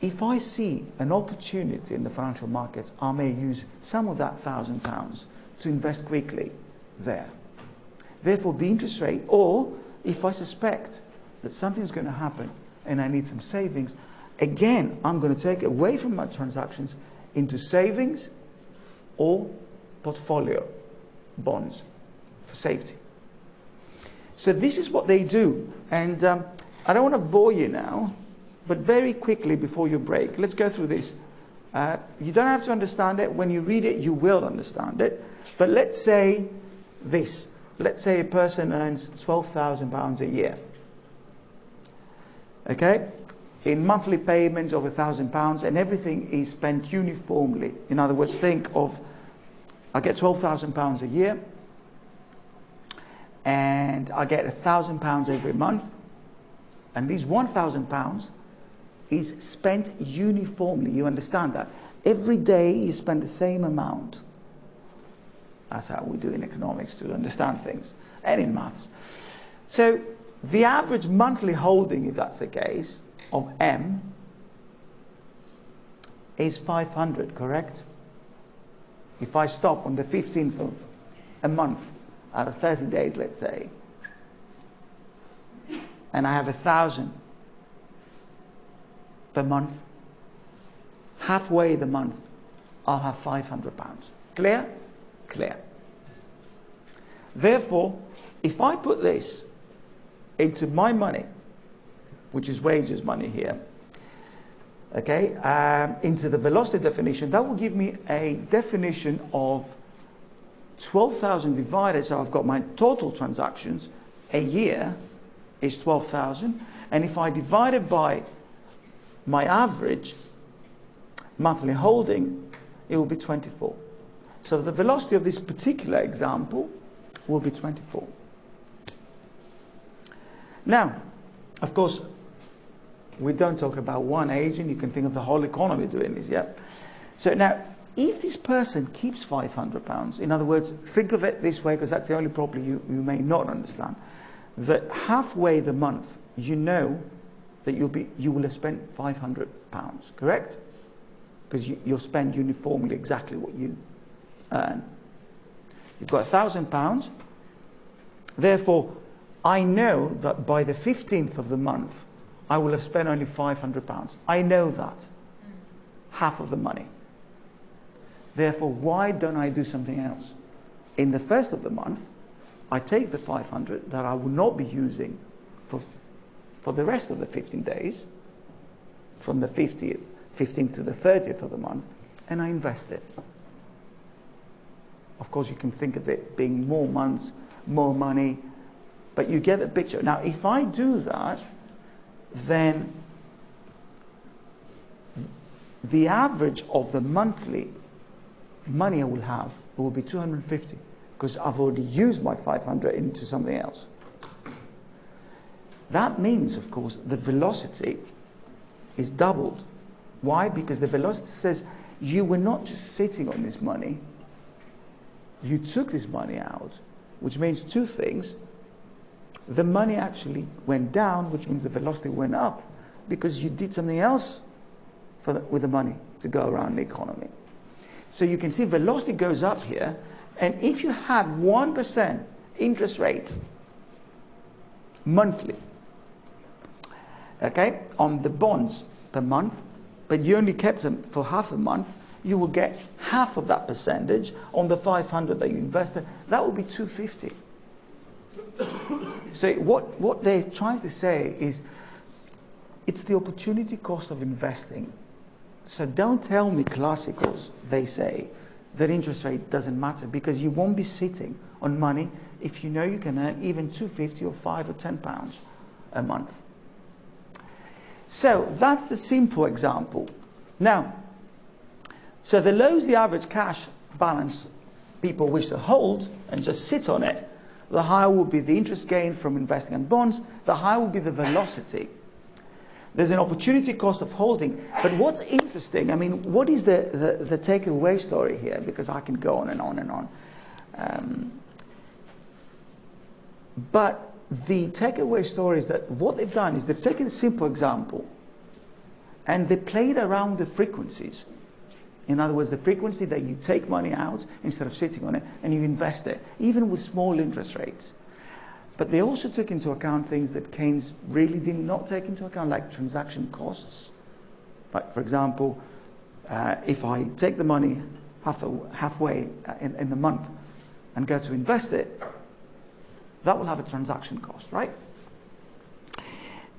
If I see an opportunity in the financial markets, I may use some of that £1,000 to invest quickly there. Therefore, the interest rate, or if I suspect that something's going to happen and I need some savings, again, I'm going to take away from my transactions into savings or portfolio bonds for safety. So this is what they do. And I don't want to bore you now, but very quickly before your break, let's go through this. You don't have to understand it. When you read it, you will understand it. But let's say this. Let's say a person earns £12,000 a year. Okay? In monthly payments of £1,000, and everything is spent uniformly. In other words, think of, I get £12,000 a year, and I get £1,000 every month, and these £1,000 is spent uniformly. You understand that? Every day you spend the same amount. That's how we do in economics to understand things, and in maths. So the average monthly holding, if that's the case, of M is 500, correct? If I stop on the 15th of a month out of 30 days, let's say, and I have 1,000 per month, halfway the month, I'll have £500. Clear? Clear. Therefore, if I put this into my money, which is wages money here, okay, into the velocity definition, that will give me a definition of 12,000 divided, so I've got my total transactions a year is 12,000, and if I divide it by my average monthly holding, it will be 24. So the velocity of this particular example will be 24. Now, of course, we don't talk about one agent. You can think of the whole economy doing this, yeah? So now, if this person keeps £500, in other words, think of it this way, because that's the only problem you may not understand, that halfway the month, you know that you will have spent £500, correct? Because you'll spend uniformly exactly what you earn. You've got £1,000, therefore I know that by the 15th of the month I will have spent only £500. I know that, half of the money. Therefore, why don't I do something else? In the first of the month, I take the 500 that I will not be using for the rest of the 15 days, from the 15th to the 30th of the month, and I invest it. Of course, you can think of it being more months, more money, but you get the picture. Now, if I do that, then the average of the monthly money I will have will be 250, because I've already used my 500 into something else. That means, of course, the velocity is doubled. Why? Because the velocity says you were not just sitting on this money, you took this money out, which means two things. The money actually went down, which means the velocity went up, because you did something else with the money to go around the economy. So you can see velocity goes up here, and if you had 1% interest rate monthly, okay, on the bonds per month, but you only kept them for half a month, you will get half of that percentage on the 500 that you invested. That will be 250. So what they're trying to say is it's the opportunity cost of investing. So don't tell me classicals, they say, that interest rate doesn't matter, because you won't be sitting on money if you know you can earn even 250 or 5 or 10 pounds a month. So that's the simple example. Now, so the lower the average cash balance people wish to hold and just sit on it, the higher will be the interest gain from investing in bonds, the higher will be the velocity. There's an opportunity cost of holding. But what's interesting, I mean, what is the takeaway story here? Because I can go on and on and on. But the takeaway story is that what they've done is they've taken a simple example and they played around the frequencies. In other words, the frequency that you take money out instead of sitting on it and you invest it, even with small interest rates. But they also took into account things that Keynes really did not take into account, like transaction costs. Like, for example, if I take the money halfway in the month and go to invest it, that will have a transaction cost, right?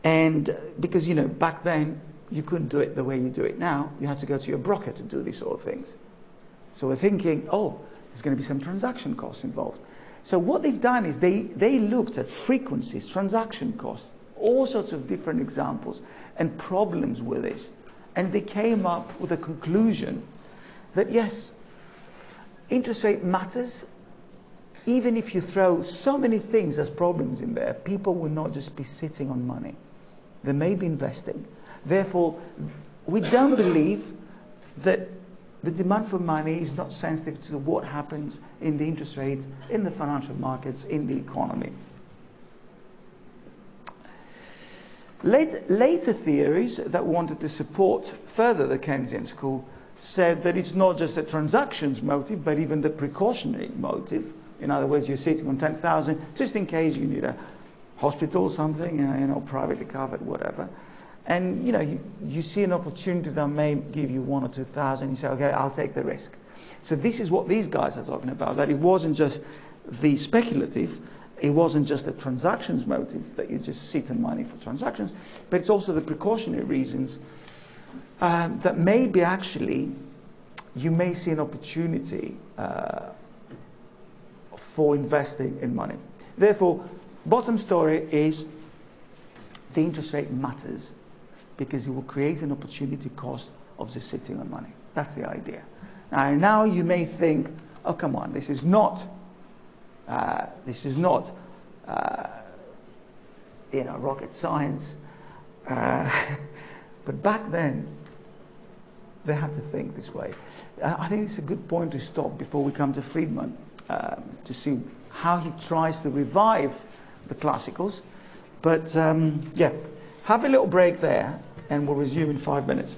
And because, you know, back then, you couldn't do it the way you do it now. You had to go to your broker to do these sort of things. So we're thinking, oh, there's going to be some transaction costs involved. So what they've done is they looked at frequencies, transaction costs, all sorts of different examples and problems with this. And they came up with a conclusion that yes, interest rate matters. Even if you throw so many things as problems in there, people will not just be sitting on money. They may be investing. Therefore, we don't believe that the demand for money is not sensitive to what happens in the interest rates, in the financial markets, in the economy. Later theories that wanted to support further the Keynesian school said that it's not just a transactions motive, but even the precautionary motive. In other words, you're sitting on 10,000 just in case you need a hospital or something, you know, privately covered, whatever. And you know, you see an opportunity that may give you 1,000 or 2,000. You say, okay, I'll take the risk. So this is what these guys are talking about. That it wasn't just the speculative, it wasn't just the transactions motive that you just sit on money for transactions, but it's also the precautionary reasons that maybe actually you may see an opportunity for investing in money. Therefore, bottom story is the interest rate matters, because it will create an opportunity cost of just sitting on money. That's the idea. Now you may think, oh, come on, this is not you know, rocket science. But back then, They had to think this way. I think it's a good point to stop before we come to Friedman, to see how he tries to revive the classicals. But yeah, have a little break there, and we'll resume in 5 minutes.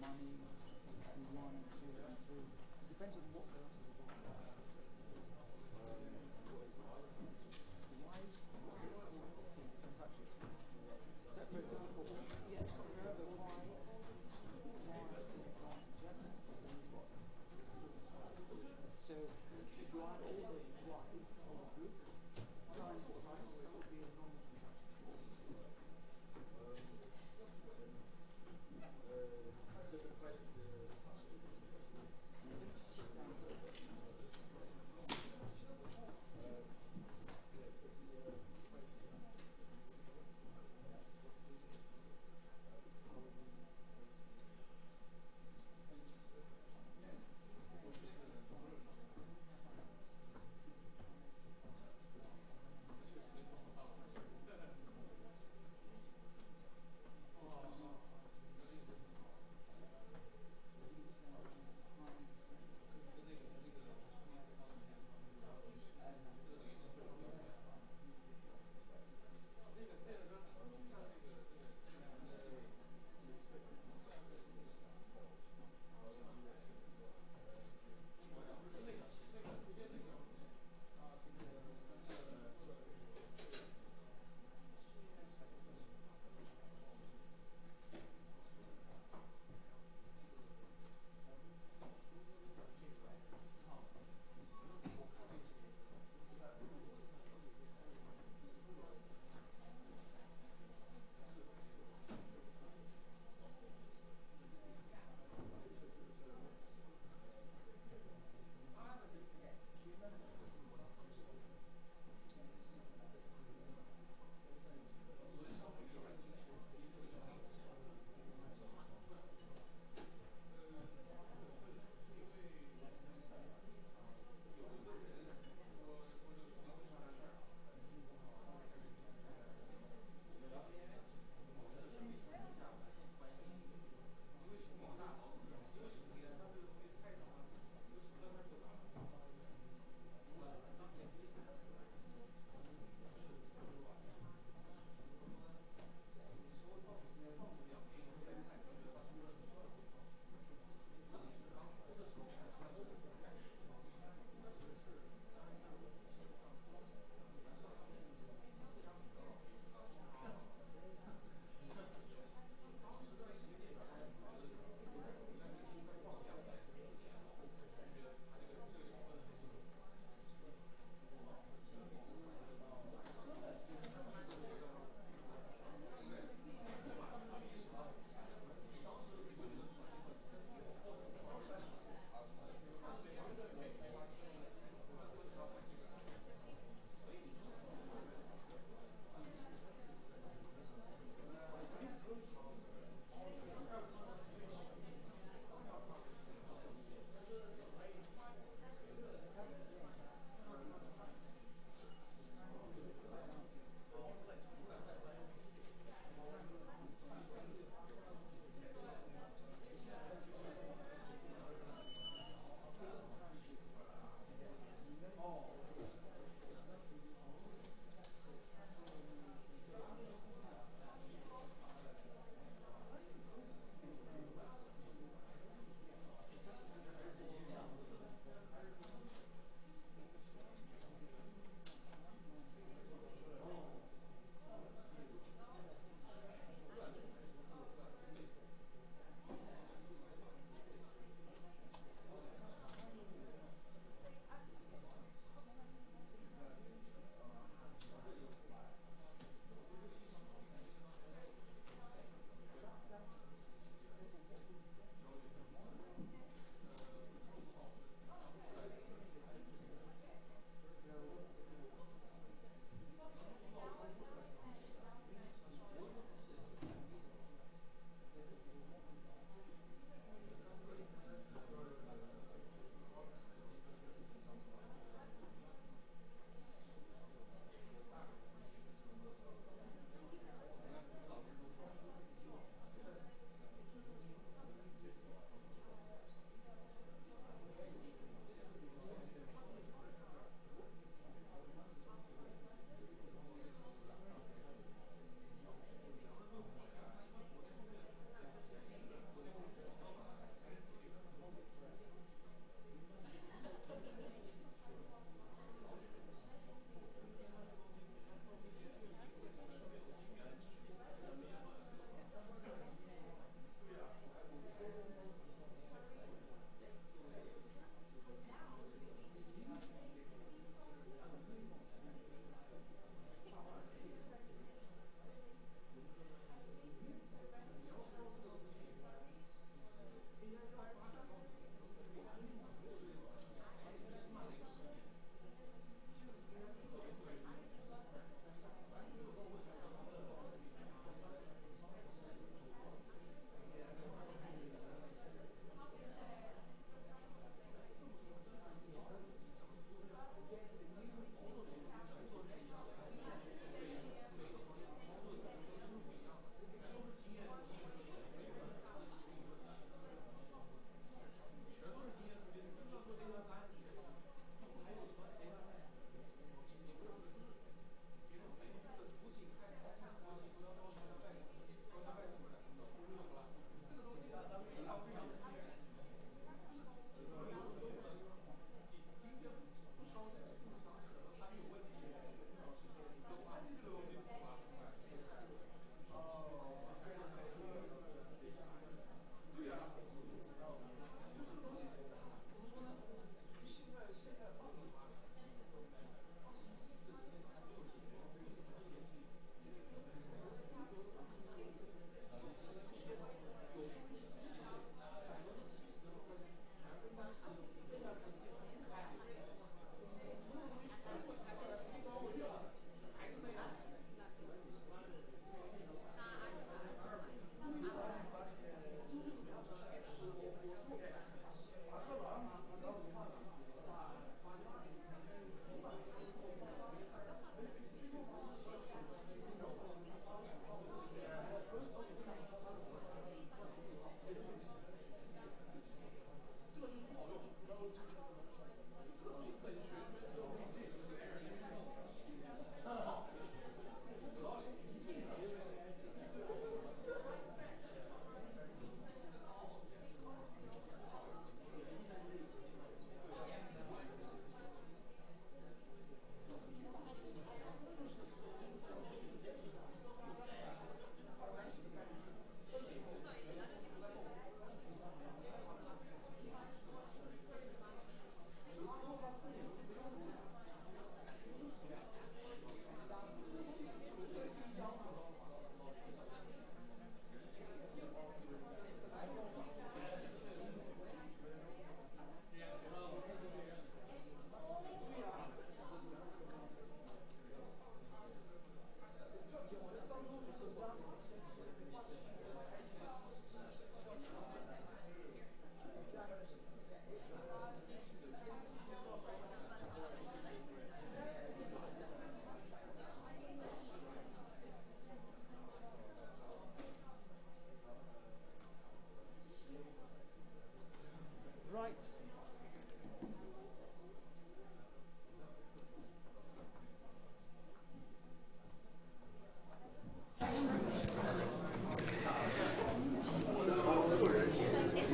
Money, and 1, 2, and 3. It depends on what they're talking about.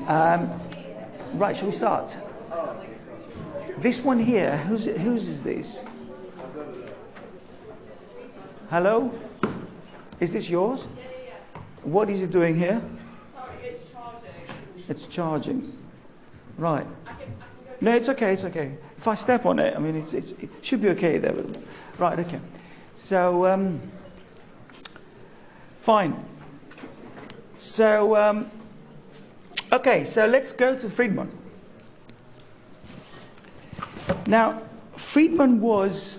Right, shall we start? This one here, whose is this? Hello? Is this yours? What is it doing here? Sorry, it's charging. It's charging. Right. No, it's okay, it's okay. If I step on it, I mean, it should be okay there. But, right, okay. So, fine. So, okay, so let's go to Friedman. Now, Friedman was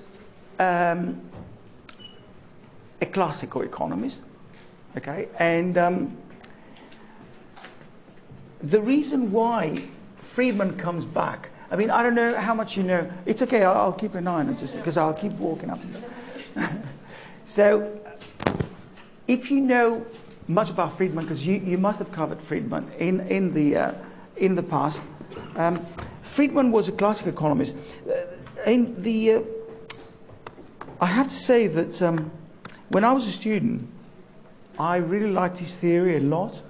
a classical economist, okay? And the reason why Friedman comes back, I mean, I don't know how much you know. It's okay, I'll keep an eye on it just because I'll keep walking up. So, if you know much about Friedman, because you must have covered Friedman in the past, Friedman was a classical economist. I have to say that when I was a student, I really liked his theory a lot.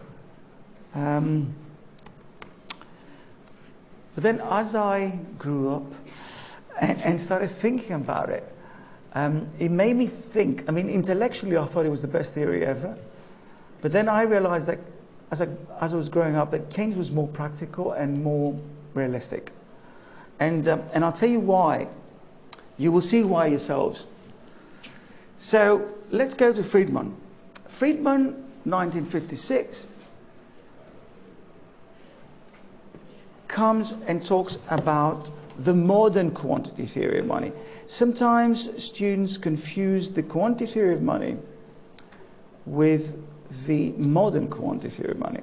But then as I grew up and started thinking about it, it made me think. I mean, intellectually, I thought it was the best theory ever. But then I realized that as I was growing up, that Keynes was more practical and more realistic. And I'll tell you why. You will see why yourselves. So let's go to Friedman. Friedman, 1956, comes and talks about the modern quantity theory of money. Sometimes students confuse the quantity theory of money with the modern quantity theory of money.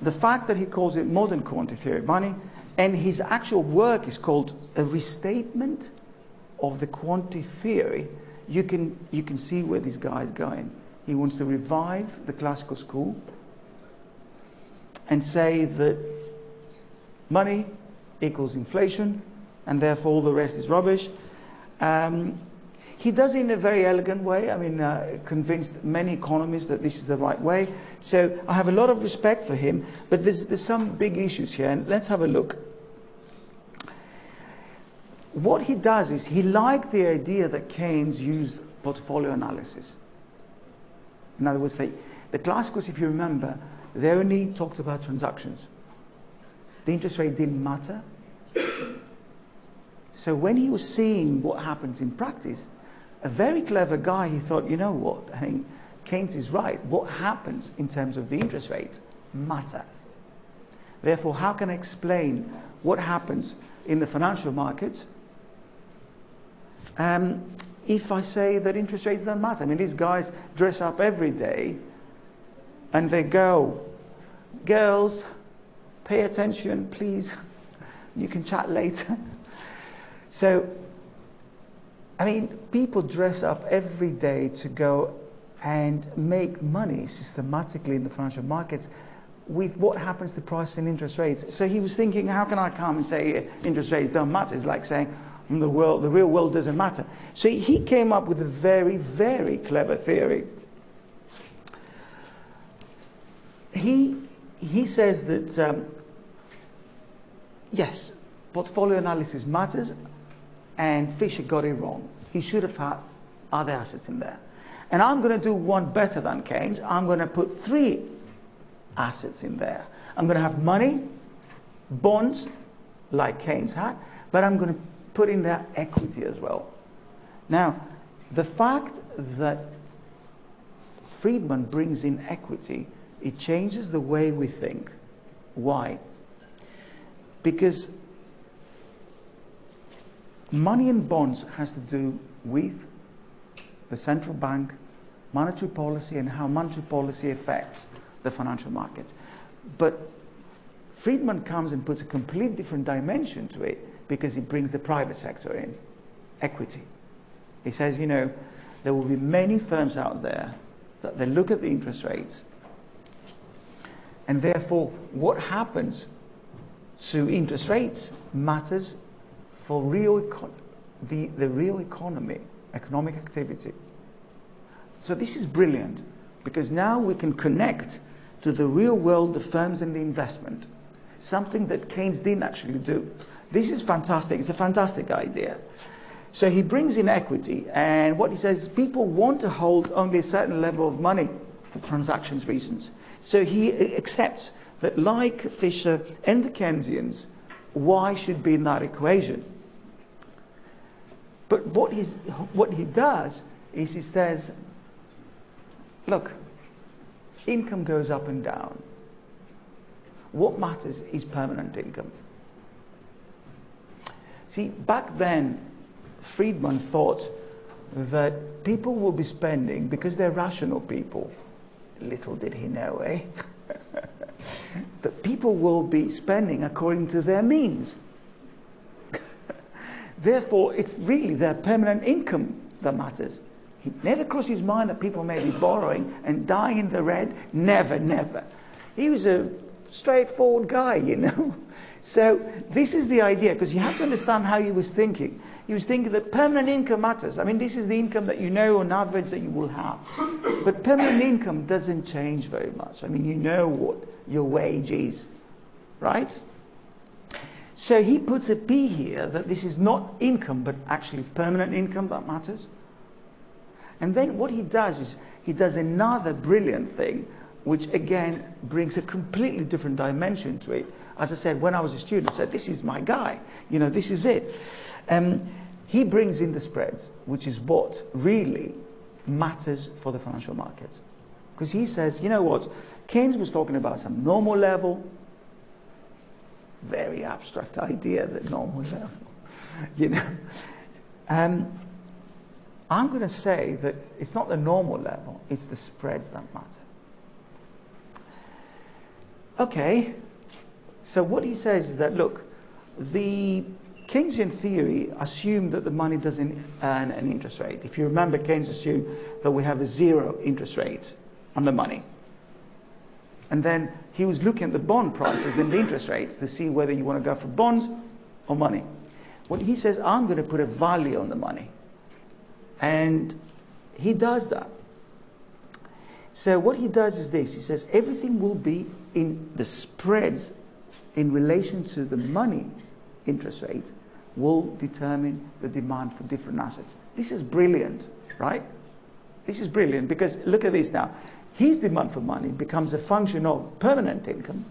The fact that he calls it modern quantity theory of money, and his actual work is called A Restatement of the Quantity Theory, you can see where this guy is going. He wants to revive the classical school and say that money equals inflation, and therefore all the rest is rubbish. He does it in a very elegant way. I mean, convinced many economists that this is the right way. So I have a lot of respect for him, but there's some big issues here, and let's have a look. What he does is he liked the idea that Keynes used portfolio analysis. In other words, the classicals, if you remember, they only talked about transactions. The interest rate didn't matter. So when he was seeing what happens in practice, a very clever guy, he thought, you know what, I mean, Keynes is right. What happens in terms of the interest rates matter. Therefore, how can I explain what happens in the financial markets if I say that interest rates don't matter? I mean, these guys dress up every day and they go, girls, pay attention, please. You can chat later. So, I mean, people dress up every day to go and make money systematically in the financial markets with what happens to price and interest rates. So he was thinking, how can I come and say interest rates don't matter? It's like saying the real world doesn't matter. So he came up with a very, very clever theory. He says that, yes, portfolio analysis matters, and Fisher got it wrong. He should have had other assets in there. And I'm going to do one better than Keynes. I'm going to put 3 assets in there. I'm going to have money, bonds, like Keynes had, but I'm going to put in there equity as well. Now, the fact that Friedman brings in equity, it changes the way we think. Why? Because money and bonds has to do with the central bank, monetary policy, and how monetary policy affects the financial markets. But Friedman comes and puts a completely different dimension to it because he brings the private sector in, equity. He says, you know, there will be many firms out there that they look at the interest rates, and therefore what happens to interest rates matters for the real economy, economic activity. So this is brilliant, because now we can connect to the real world, the firms and the investment. Something that Keynes didn't actually do. This is fantastic. It's a fantastic idea. So he brings in equity, and what he says is people want to hold only a certain level of money for transactions reasons. So he accepts that, like Fisher and the Keynesians, Y should be in that equation. But what he does is he says, look, income goes up and down. What matters is permanent income. See, back then, Friedman thought that people will be spending because they're rational people. Little did he know, eh? That people will be spending according to their means. Therefore, it's really their permanent income that matters. He never crossed his mind that people may be borrowing and dying in the red. Never, never. He was a straightforward guy, you know. So this is the idea, because you have to understand how he was thinking. He was thinking that permanent income matters. I mean, this is the income that you know on average that you will have. But permanent income doesn't change very much. I mean, you know what your wage is, right? So he puts a P here, that this is not income, but actually permanent income that matters. And then what he does is he does another brilliant thing, which again brings a completely different dimension to it. As I said, when I was a student, I said, this is my guy, you know, this is it. He brings in the spreads, which is what really matters for the financial markets. Because he says, you know what, Keynes was talking about some normal level, very abstract idea, the normal level, you know. I'm going to say that it's not the normal level, it's the spreads that matter. Okay, so what he says is that, look, the Keynesian theory assumed that the money doesn't earn an interest rate. If you remember, Keynes assumed that we have a zero interest rate on the money. And then he was looking at the bond prices and the interest rates to see whether you want to go for bonds or money. Well, he says, I'm going to put a value on the money. And he does that. So what he does is this. He says everything will be in the spreads in relation to the money interest rates will determine the demand for different assets. This is brilliant, right? This is brilliant because look at this now. His demand for money becomes a function of permanent income.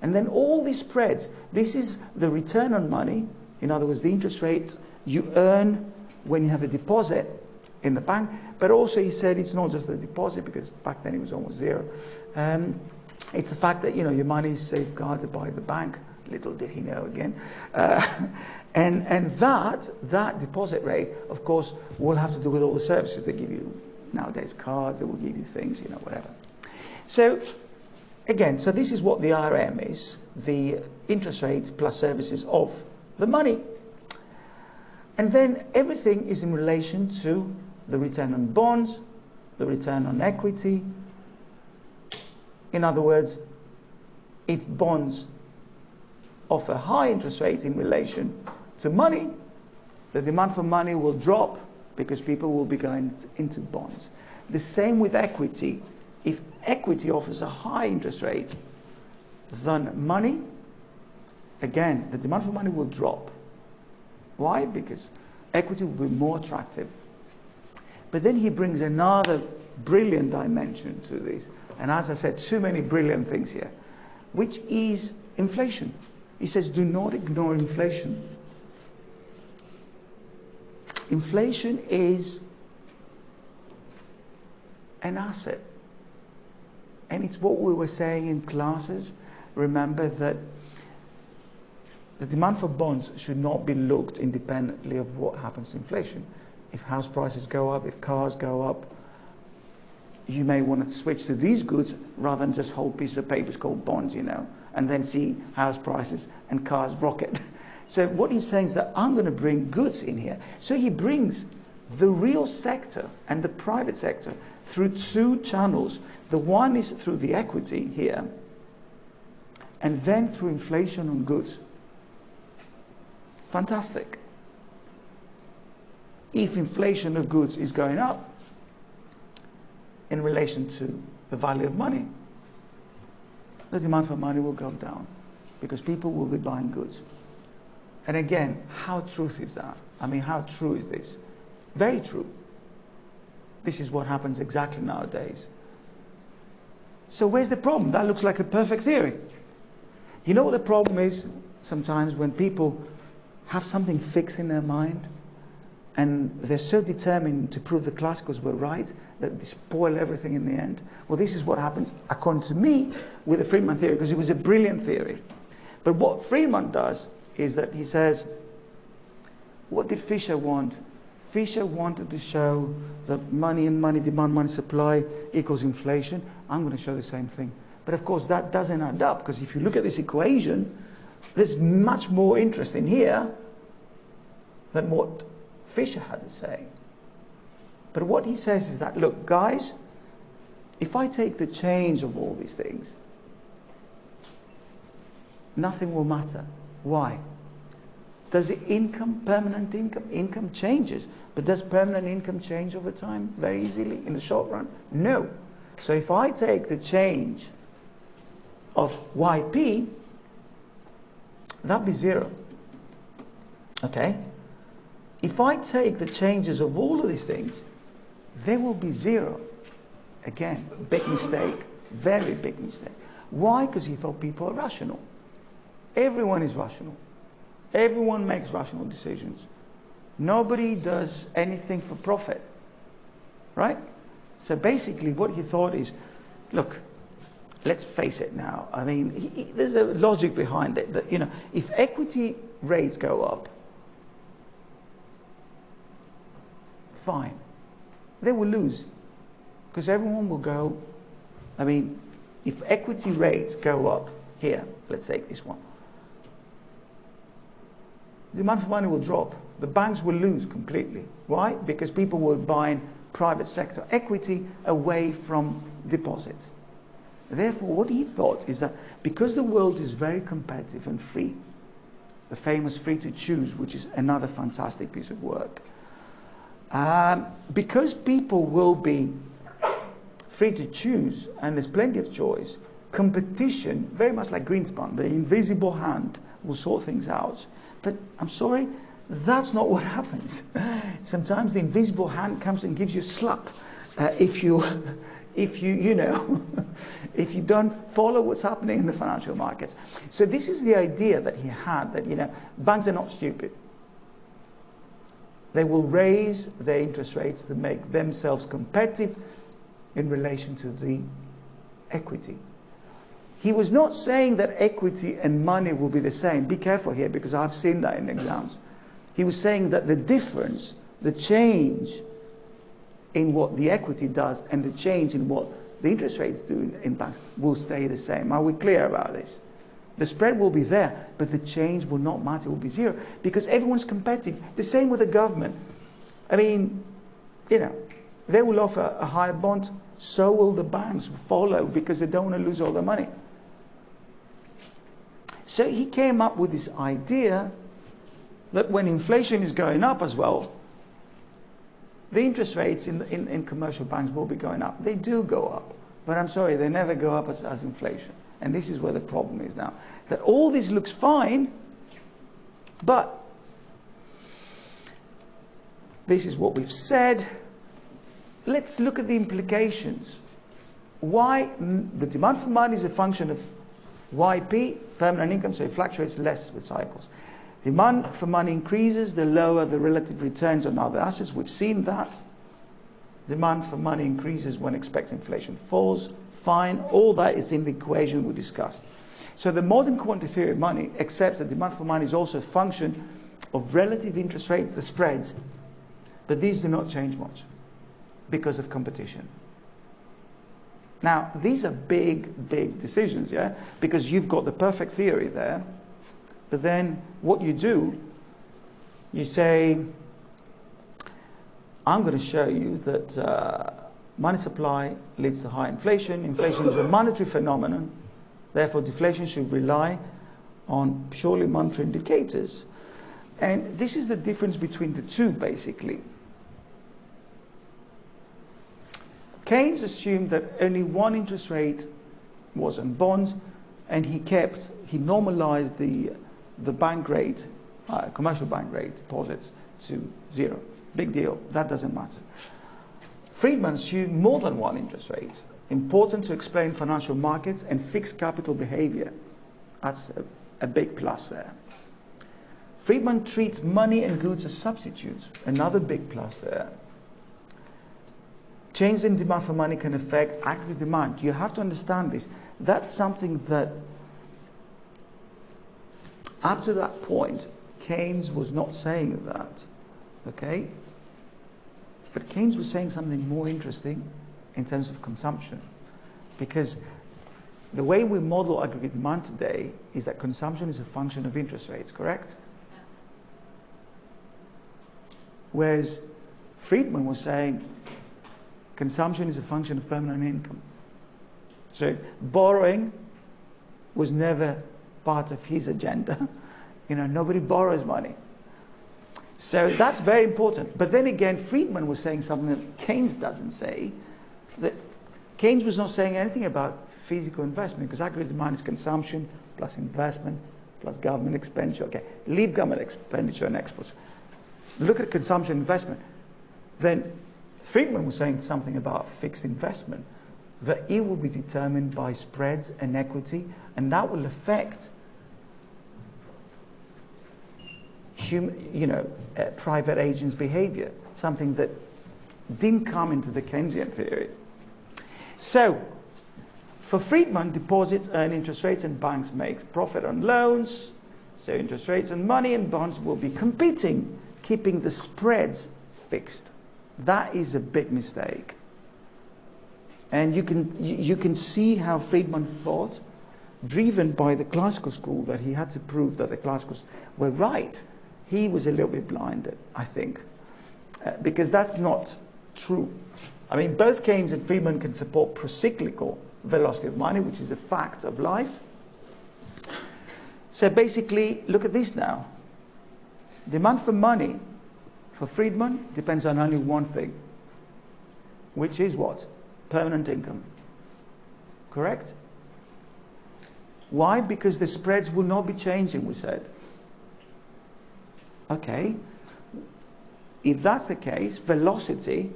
And then all these spreads, this is the return on money. In other words, the interest rates you earn when you have a deposit in the bank. But also he said it's not just the deposit, because back then it was almost zero. It's the fact that, you know, your money is safeguarded by the bank. Little did he know again. And that deposit rate, of course, will have to do with all the services they give you. Nowadays, cards, they will give you things, you know, whatever. So, again, so this is what the RM is, the interest rate plus services of the money. And then everything is in relation to the return on bonds, the return on equity. In other words, if bonds offer high interest rates in relation to money, the demand for money will drop because people will be going into bonds. The same with equity. If equity offers a high interest rate than money, again, the demand for money will drop. Why? Because equity will be more attractive. But then he brings another brilliant dimension to this. And as I said, too many brilliant things here, which is inflation. He says, do not ignore inflation. Inflation is an asset. And it's what we were saying in classes. Remember that the demand for bonds should not be looked independently of what happens to inflation. If house prices go up, if cars go up, you may want to switch to these goods rather than just hold pieces of papers called bonds, you know, and then see house prices and cars rocket. So what he's saying is that I'm going to bring goods in here. So he brings the real sector and the private sector through two channels. The one is through the equity here, and then through inflation on goods. Fantastic. If inflation of goods is going up in relation to the value of money, the demand for money will go down because people will be buying goods. And again, how true is that? I mean, how true is this? Very true. This is what happens exactly nowadays. So where's the problem? That looks like a perfect theory. You know what the problem is sometimes when people have something fixed in their mind and they're so determined to prove the classicals were right that they spoil everything in the end? Well, this is what happens, according to me, with the Friedman theory, because it was a brilliant theory. But what Friedman does is that he says, what did Fisher want? Fisher wanted to show that money and money demand, money supply equals inflation. I'm going to show the same thing. But of course that doesn't add up, because if you look at this equation, there's much more interest in here than what Fisher had to say. But what he says is that, look, guys, if I take the change of all these things, nothing will matter. Why? Does the income, permanent income changes, but does permanent income change over time very easily in the short run? No. So if I take the change of YP, that'll be 0. Okay? If I take the changes of all of these things, they will be 0. Again, big mistake, very big mistake. Why? Because he thought people are rational. Everyone is rational. Everyone makes rational decisions. Nobody does anything for profit, right? So basically what he thought is, look, let's face it now. I mean, there's a logic behind it that, you know, if equity rates go up, fine. They will lose because everyone will go. I mean, if equity rates go up here, let's take this one, the demand for money will drop. The banks will lose completely. Why? Because people will buy private sector equity away from deposits. Therefore, what he thought is that because the world is very competitive and free, the famous free to choose, which is another fantastic piece of work, because people will be free to choose and there's plenty of choice, competition, very much like Greenspan, the invisible hand will sort things out. But I'm sorry, that's not what happens. Sometimes the invisible hand comes and gives you a slap if you know, if you don't follow what's happening in the financial markets. So this is the idea that he had, that, you know, banks are not stupid. They will raise their interest rates to make themselves competitive in relation to the equity. He was not saying that equity and money will be the same. Be careful here, because I've seen that in exams. He was saying that the difference, the change in what the equity does and the change in what the interest rates do in banks will stay the same. Are we clear about this? The spread will be there, but the change will not matter, it will be 0, because everyone's competitive. The same with the government. I mean, you know, they will offer a higher bond, so will the banks follow, because they don't want to lose all their money. So he came up with this idea that when inflation is going up as well, the interest rates in commercial banks will be going up. They do go up, but I'm sorry, they never go up as inflation. And this is where the problem is now. That all this looks fine, but this is what we've said. Let's look at the implications. Why the demand for money is a function of YP, permanent income, so it fluctuates less with cycles. Demand for money increases the lower the relative returns on other assets. We've seen that. Demand for money increases when expected inflation falls. Fine, all that is in the equation we discussed. So the modern quantitative theory of money accepts that demand for money is also a function of relative interest rates, the spreads, but these do not change much because of competition. Now, these are big, big decisions, yeah? Because you've got the perfect theory there, but then what you do, you say, I'm going to show you that money supply leads to high inflation. Inflation is a monetary phenomenon. Therefore, deflation should rely on purely monetary indicators. And this is the difference between the two, basically. Keynes assumed that only one interest rate was on bonds, and he normalized the bank rate, commercial bank rate deposits to 0. Big deal. That doesn't matter. Friedman assumed more than one interest rate, important to explain financial markets and fixed capital behavior. That's a big plus there. Friedman treats money and goods as substitutes, another big plus there. Change in demand for money can affect aggregate demand. You have to understand this. That's something that, up to that point, Keynes was not saying that, okay? But Keynes was saying something more interesting in terms of consumption, because the way we model aggregate demand today is that consumption is a function of interest rates, correct? Whereas Friedman was saying consumption is a function of permanent income. So borrowing was never part of his agenda. You know, nobody borrows money. So that's very important. But then again, Friedman was saying something that Keynes doesn't say, that Keynes was not saying anything about physical investment, because aggregate demand is consumption plus investment plus government expenditure. Okay, leave government expenditure and exports. Look at consumption investment. Then Friedman was saying something about fixed investment, that it will be determined by spreads and equity, and that will affect private agents' behavior, something that didn't come into the Keynesian theory. So, for Friedman, deposits earn interest rates and banks make profit on loans, so interest rates and money and bonds will be competing, keeping the spreads fixed. That is a big mistake. And you can see how Friedman thought, driven by the classical school, that he had to prove that the classicals were right. He was a little bit blinded, I think, because that's not true. I mean, both Keynes and Friedman can support procyclical velocity of money, which is a fact of life. So basically, look at this now. Demand for money for Friedman depends on only one thing, which is what? Permanent income. Correct? Why? Because the spreads will not be changing, we said. Okay. If that's the case, velocity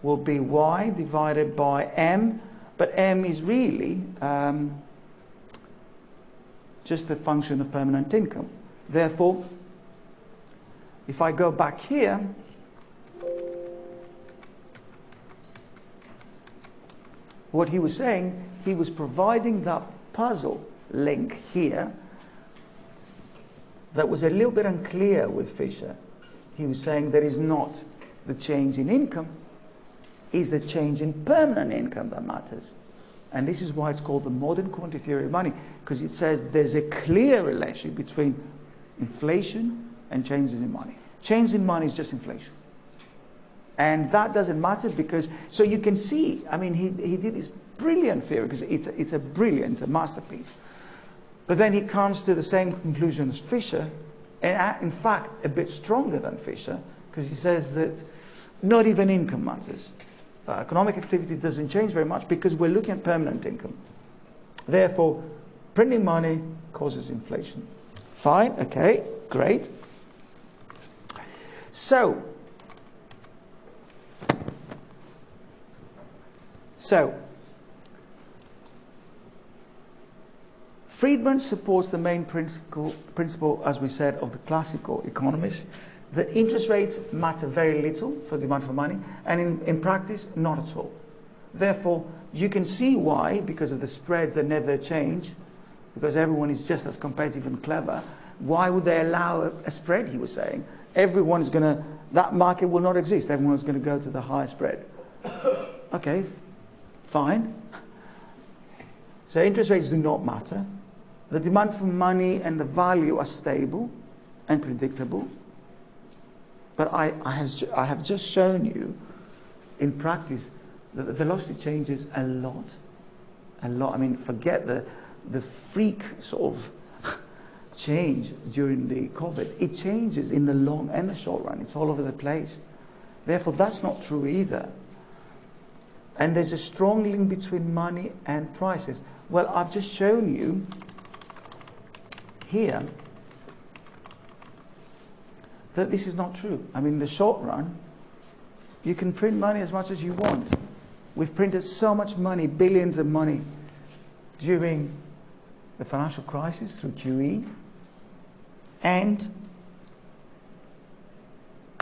will be y divided by m, but m is really just a function of permanent income. Therefore, if I go back here, what he was saying, he was providing that puzzle link here that was a little bit unclear with Fisher. He was saying that is not the change in income, is the change in permanent income that matters. And this is why it's called the modern quantity theory of money, because it says there's a clear relationship between inflation and changes in money. Change in money is just inflation. And that doesn't matter because, so you can see, I mean, he did this brilliant theory, because it's a masterpiece. But then he comes to the same conclusion as Fisher, and in fact, a bit stronger than Fisher, because he says that not even income matters. Economic activity doesn't change very much because we're looking at permanent income. Therefore, printing money causes inflation. Fine, okay, great. So, Friedman supports the main principle, as we said, of the classical economists, that interest rates matter very little for demand for money, and in practice, not at all. Therefore, you can see why, because of the spreads that never change, because everyone is just as competitive and clever, why would they allow a spread, he was saying? Everyone is going to, that market will not exist. Everyone is going to go to the higher spread. Okay, fine. So interest rates do not matter. The demand for money and the value are stable and predictable. But I have just shown you in practice that the velocity changes a lot. A lot. I mean, forget the freak sort of change during the COVID. It changes in the long and the short run. It's all over the place. Therefore, that's not true either. And there's a strong link between money and prices. Well, I've just shown you here that this is not true. I mean, in the short run, you can print money as much as you want. We've printed so much money, billions of money, during the financial crisis through QE and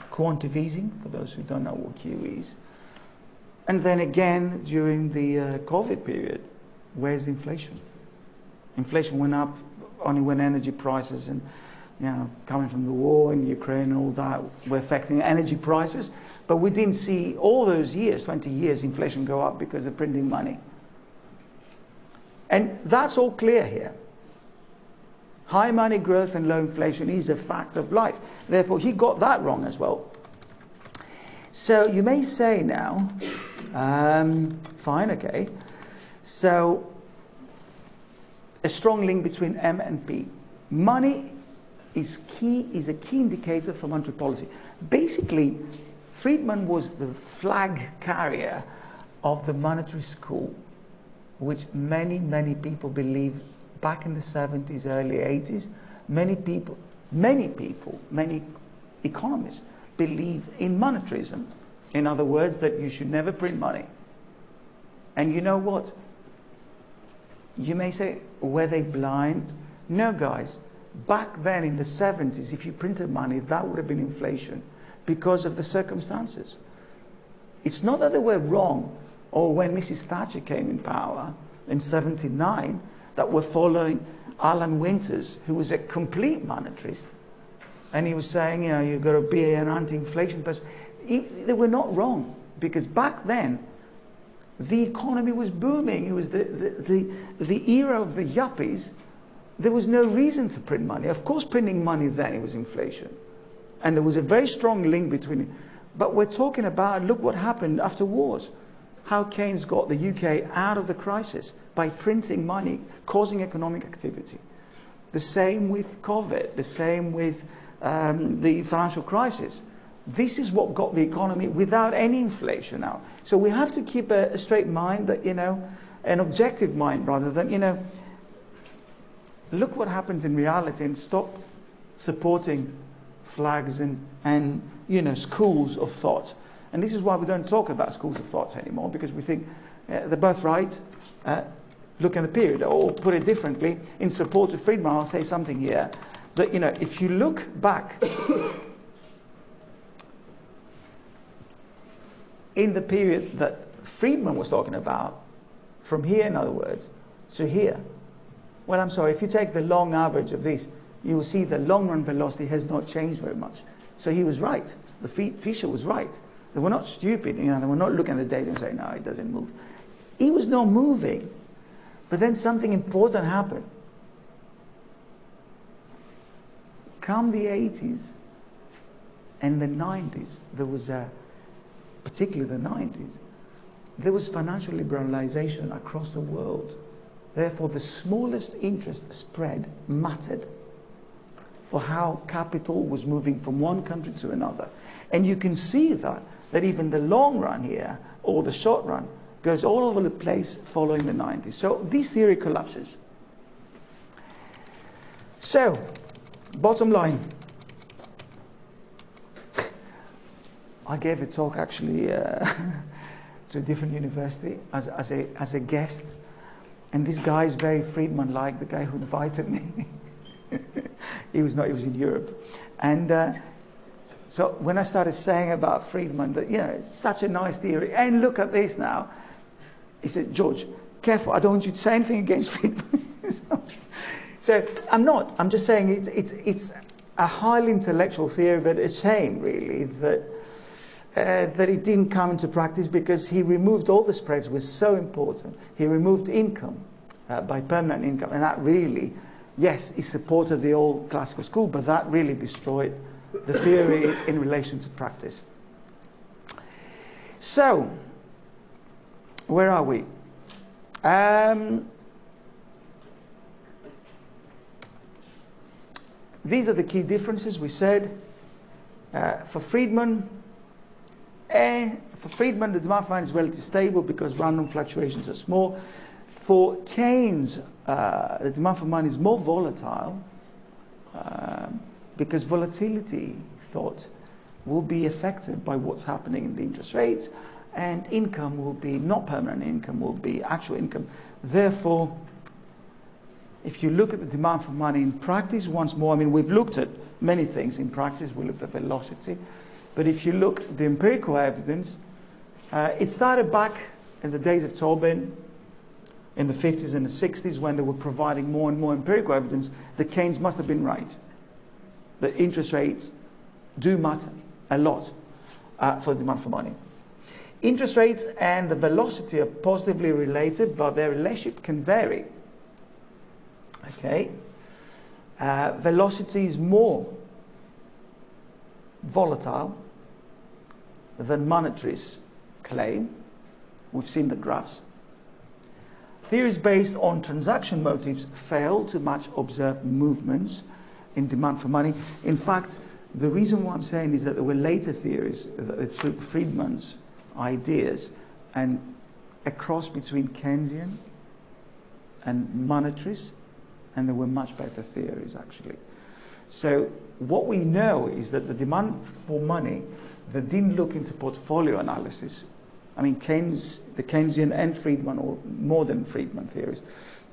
quantitative easing, for those who don't know what QE is. And then again during the COVID period. Where's the inflation? Inflation went up only when energy prices and, you know, coming from the war in Ukraine and all that were affecting energy prices. But we didn't see all those years, 20 years, inflation go up because of printing money. And that's all clear here. High money growth and low inflation is a fact of life. Therefore, he got that wrong as well. So you may say now, fine, okay. So a strong link between M and P. Money is a key indicator for monetary policy. Basically, Friedman was the flag carrier of the monetary school, which many people believed back in the 70s, early 80s. Many economists believe in monetarism. In other words, that you should never print money. And you know what? You may say, were they blind? No, guys. Back then in the 70s, if you printed money, that would have been inflation because of the circumstances. It's not that they were wrong, or when Mrs. Thatcher came in power in 79, that were following Alan Winters, who was a complete monetarist, and he was saying, you know, you've got to be an anti-inflation person. They were not wrong, because back then, the economy was booming. It was the era of the yuppies. There was no reason to print money. Of course, printing money then, it was inflation. And there was a very strong link between it. But we're talking about, look what happened after wars. How Keynes got the UK out of the crisis by printing money, causing economic activity. The same with COVID, the same with the financial crisis. This is what got the economy without any inflation out. So we have to keep a straight mind, that, you know, an objective mind rather than, you know, look what happens in reality and stop supporting flags and you know, schools of thought. And this is why we don't talk about schools of thought anymore, because we think they're both right. Look at the period, or put it differently, in support of Friedman, I'll say something here, that, you know, if you look back in the period that Friedman was talking about, from here, in other words, to here, well, I'm sorry, if you take the long average of this, you will see the long run velocity has not changed very much. So he was right. The Fisher was right. They were not stupid, you know, they were not looking at the data and saying, no, it doesn't move. He was not moving. But then something important happened. Come the 80s and the 90s, there was particularly the 90s, there was financial liberalization across the world. Therefore, the smallest interest spread mattered for how capital was moving from one country to another. And you can see that even the long run here, or the short run, goes all over the place following the 90s. So this theory collapses. So, bottom line. I gave a talk actually to a different university as a guest. And this guy is very Friedman-like, the guy who invited me. He was in Europe. And so when I started saying about Friedman that, you know, it's such a nice theory, and look at this now, he said, George, careful, I don't want you to say anything against Friedman. So I'm not, I'm just saying it's a highly intellectual theory, but a shame really that it didn't come into practice, because he removed all the spreads was so important. He removed income by permanent income, and that really, yes, he supported the old classical school, but that really destroyed the theory in relation to practice. So, where are we? These are the key differences we said for Friedman. And For Friedman, the demand for money is relatively stable because random fluctuations are small. For Keynes, the demand for money is more volatile because volatility, he thought, will be affected by what's happening in the interest rates, and income will be not permanent income, will be actual income. Therefore, if you look at the demand for money in practice once more, I mean, we've looked at many things in practice. We looked at velocity. But if you look at the empirical evidence, it started back in the days of Tobin, in the 50s and the 60s, when they were providing more and more empirical evidence that Keynes must have been right, that interest rates do matter a lot for the demand for money. Interest rates and the velocity are positively related, but their relationship can vary. Okay, velocity is more volatile than monetaries claim. We've seen the graphs. Theories based on transaction motives fail to match observed movements in demand for money. In fact, the reason why I'm saying is that there were later theories that took Friedman's ideas and a cross between Keynesian and monetaries, and there were much better theories actually. So what we know is that the demand for money that didn't look into portfolio analysis, I mean Keynes, the Keynesian and Friedman, or more than Friedman theories,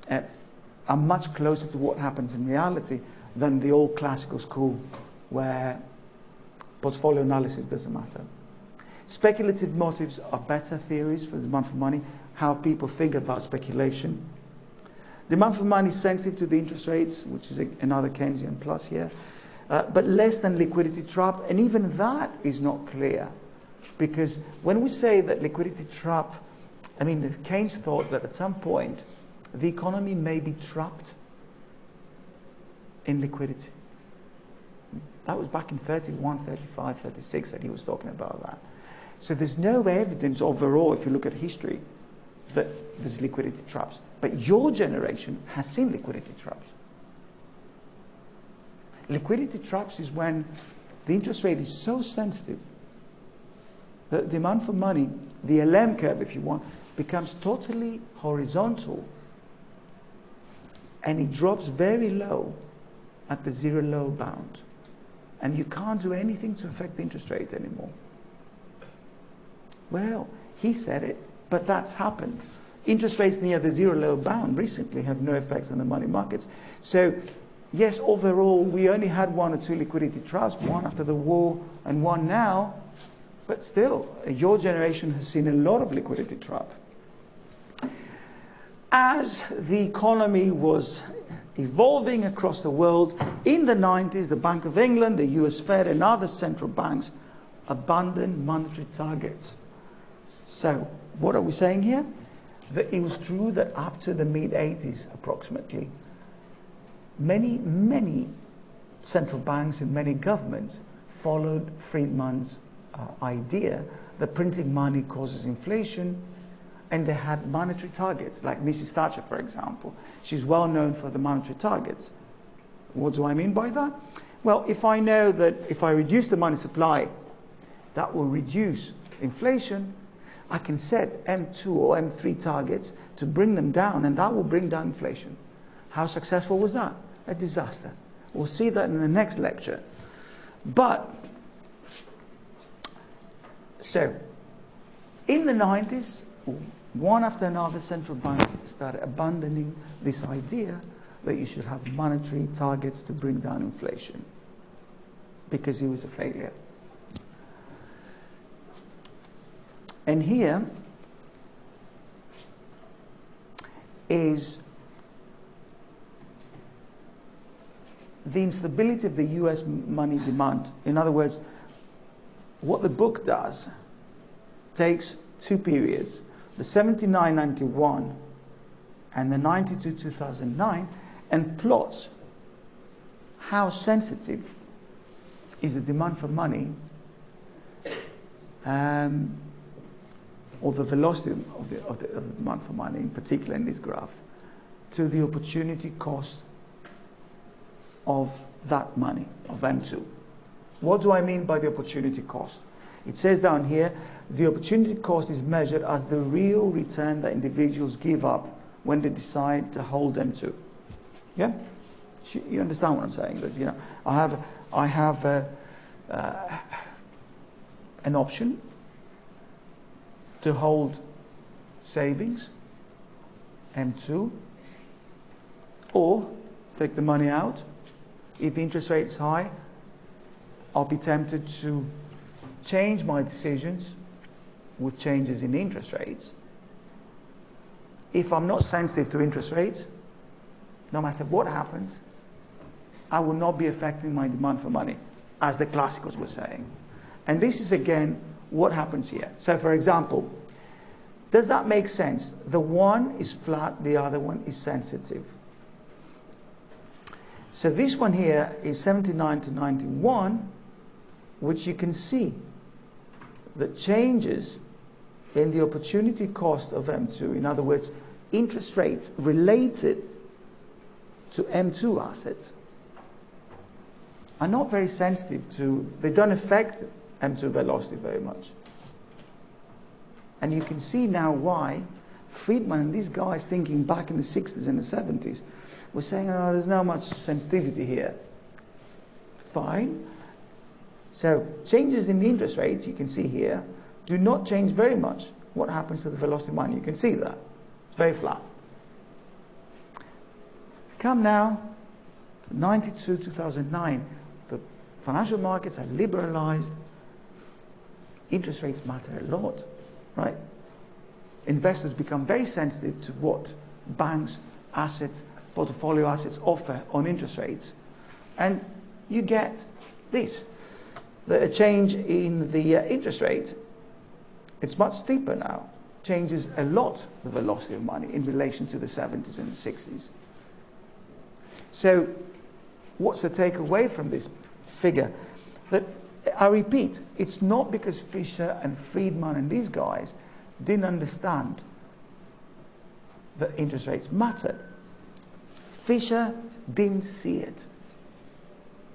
are much closer to what happens in reality than the old classical school where portfolio analysis doesn't matter. Speculative motives are better theories for the demand for money, how people think about speculation. Demand for money is sensitive to the interest rates, which is another Keynesian plus here, but less than liquidity trap, and even that is not clear. Because when we say that liquidity trap, I mean, Keynes thought that at some point the economy may be trapped in liquidity. That was back in 31, 35, 36 that he was talking about that. So there's no evidence overall, if you look at history, that there's liquidity traps. But your generation has seen liquidity traps. Liquidity traps is when the interest rate is so sensitive that demand for money, the LM curve if you want, becomes totally horizontal and it drops very low at the zero low bound. And you can't do anything to affect the interest rate anymore. Well, he said it, but that's happened. Interest rates near the zero low bound recently have no effects on the money markets. So, yes, overall, we only had one or two liquidity traps, one after the war and one now, but still, your generation has seen a lot of liquidity trap. As the economy was evolving across the world, in the 90s, the Bank of England, the US Fed, and other central banks abandoned monetary targets. So, what are we saying here? That it was true that up to the mid-80s, approximately, many central banks and many governments followed Friedman's idea that printing money causes inflation, and they had monetary targets, like Mrs. Thatcher, for example. She's well known for the monetary targets. What do I mean by that? Well, if I know that if I reduce the money supply, that will reduce inflation, I can set M2 or M3 targets to bring them down, and that will bring down inflation. How successful was that? A disaster. We'll see that in the next lecture. But, so, in the 90s, one after another, central banks started abandoning this idea that you should have monetary targets to bring down inflation, because it was a failure. And here is the instability of the US money demand. In other words, what the book does takes two periods, the 79-91 and the 92-2009, and plots how sensitive is the demand for money, or the velocity of the demand for money, in particular in this graph, to the opportunity cost of that money, of M2. What do I mean by the opportunity cost? It says down here, the opportunity cost is measured as the real return that individuals give up when they decide to hold M2. Yeah? You understand what I'm saying? Because, you know, I have an option to hold savings, M2, or take the money out. If the interest rate is high, I'll be tempted to change my decisions with changes in interest rates. If I'm not sensitive to interest rates, no matter what happens, I will not be affecting my demand for money, as the classicals were saying. And this is again what happens here. So for example, does that make sense? The one is flat, the other one is sensitive. So this one here is 79 to 91, which you can see that changes in the opportunity cost of M2, in other words, interest rates related to M2 assets, are not very sensitive to, they don't affect M2 velocity very much. And you can see now why Friedman and these guys thinking back in the 60s and the 70s were saying, oh, there's not much sensitivity here. Fine. So changes in the interest rates, you can see here, do not change very much what happens to the velocity of money. You can see that. It's very flat. Come now to 92, 2009. The financial markets are liberalized. Interest rates matter a lot, right? Investors become very sensitive to what banks, assets, portfolio assets offer on interest rates. And you get this. The change in the interest rate, it's much steeper now. Changes a lot the velocity of money in relation to the 70s and the 60s. So what's the takeaway from this figure? That, I repeat, it's not because Fisher and Friedman and these guys didn't understand that interest rates mattered. Fisher didn't see it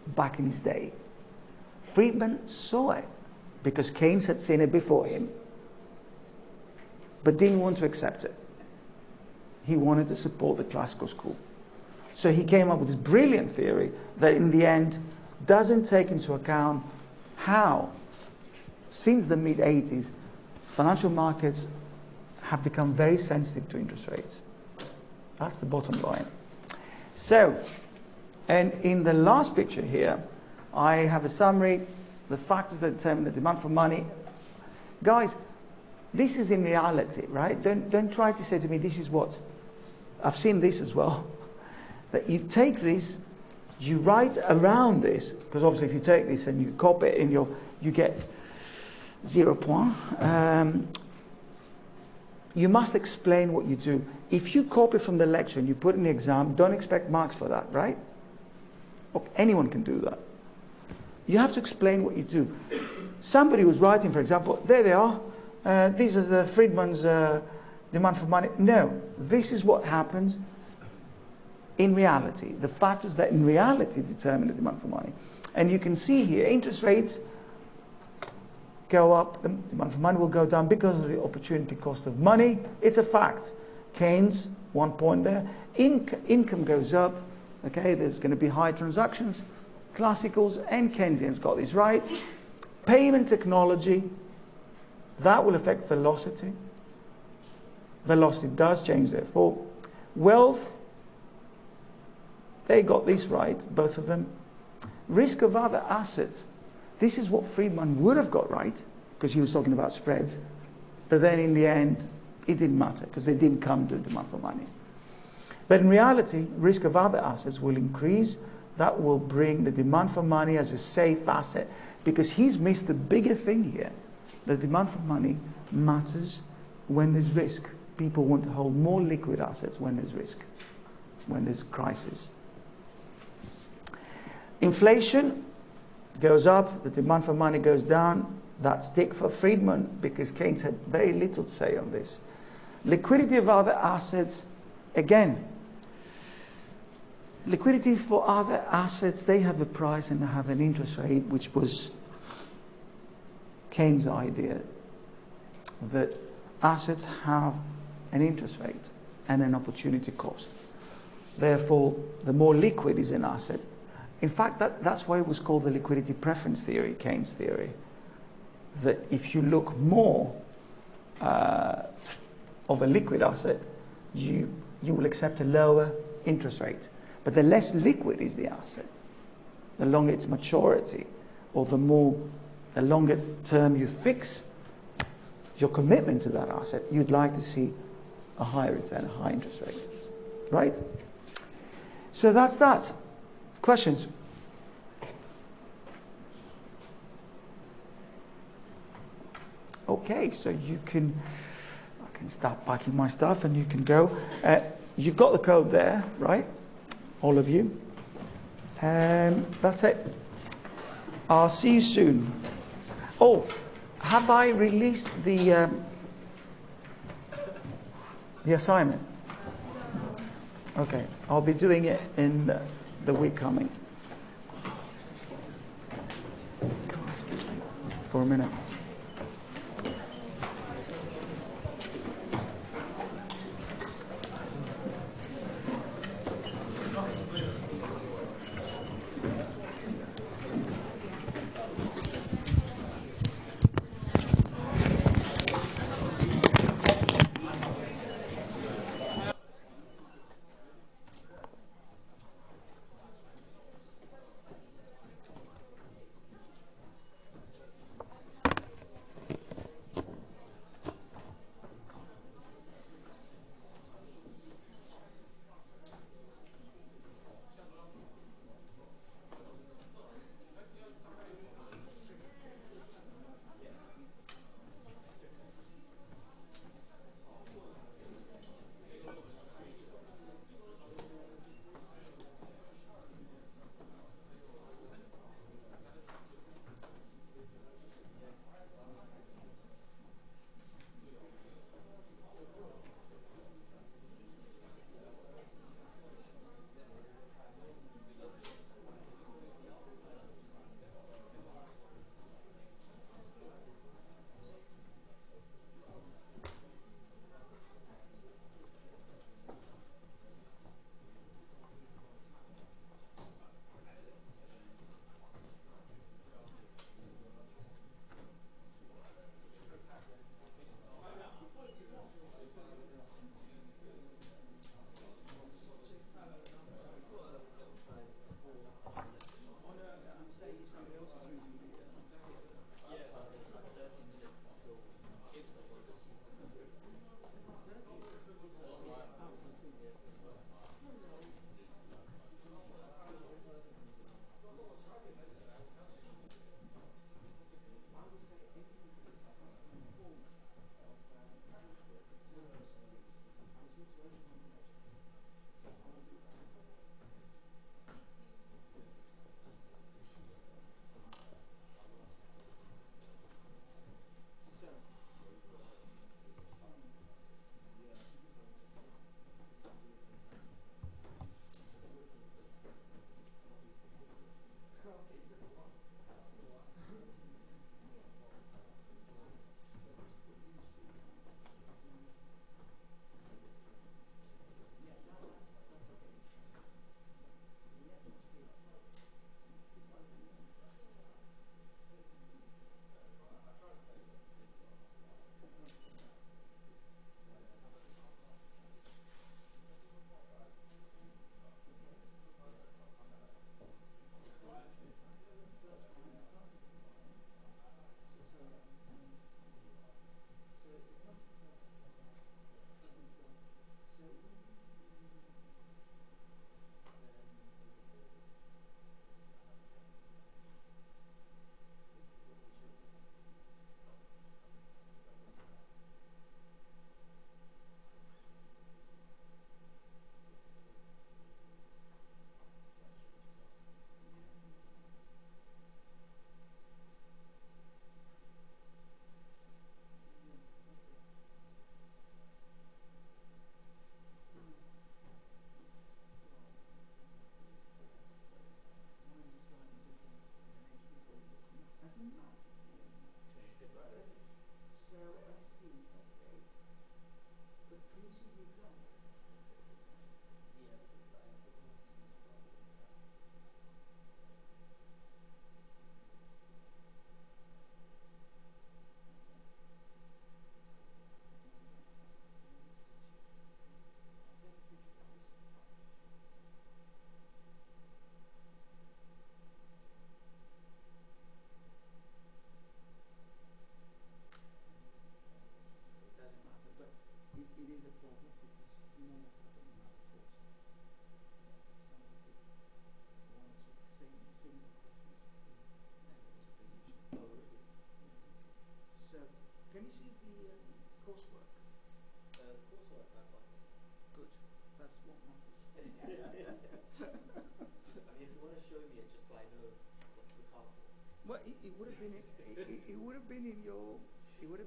back in his day. Friedman saw it because Keynes had seen it before him, but didn't want to accept it. He wanted to support the classical school. So he came up with this brilliant theory that in the end doesn't take into account how, since the mid-80s, financial markets have become very sensitive to interest rates. That's the bottom line. So, and in the last picture here, I have a summary, the factors that determine the demand for money. Guys, this is in reality, right? Don't try to say to me, this is what. I've seen this as well. That you take this, you write around this, because obviously if you take this and you copy it in your, you get 0 point. You must explain what you do. If you copy from the lecture and you put in the exam, don't expect marks for that, right? Anyone can do that. You have to explain what you do. Somebody was writing, for example, there they are. This is the Friedman's demand for money. No, this is what happens in reality. The factors that in reality determine the demand for money. And you can see here, interest rates go up, the demand for money will go down because of the opportunity cost of money. It's a fact. Keynes, 1 point there. Income goes up. Okay, there's going to be high transactions. Classicals and Keynesians got this right. Payment technology, that will affect velocity. Velocity does change, therefore. Wealth, they got this right, both of them. Risk of other assets. This is what Friedman would have got right, because he was talking about spreads. But then in the end, it didn't matter, because they didn't come to the demand for money. But in reality, risk of other assets will increase. That will bring the demand for money as a safe asset, because he's missed the bigger thing here. The demand for money matters when there's risk. People want to hold more liquid assets when there's risk, when there's crisis. Inflation goes up, the demand for money goes down. That's tick for Friedman, because Keynes had very little to say on this. Liquidity of other assets, again, liquidity for other assets, they have a price and they have an interest rate, which was Keynes' idea that assets have an interest rate and an opportunity cost. Therefore, the more liquid is an asset, in fact, that's why it was called the liquidity preference theory, Keynes' theory, that if you look more of a liquid asset, you will accept a lower interest rate. But the less liquid is the asset, the longer its maturity, or the longer term you fix your commitment to that asset, you'd like to see a higher return, a high interest rate, right? So that's that. Questions? Okay, so I can start packing my stuff and you can go. You've got the code there, right? All of you. That's it. I'll see you soon. Oh, have I released the assignment? Okay, I'll be doing it in the week coming. For a minute.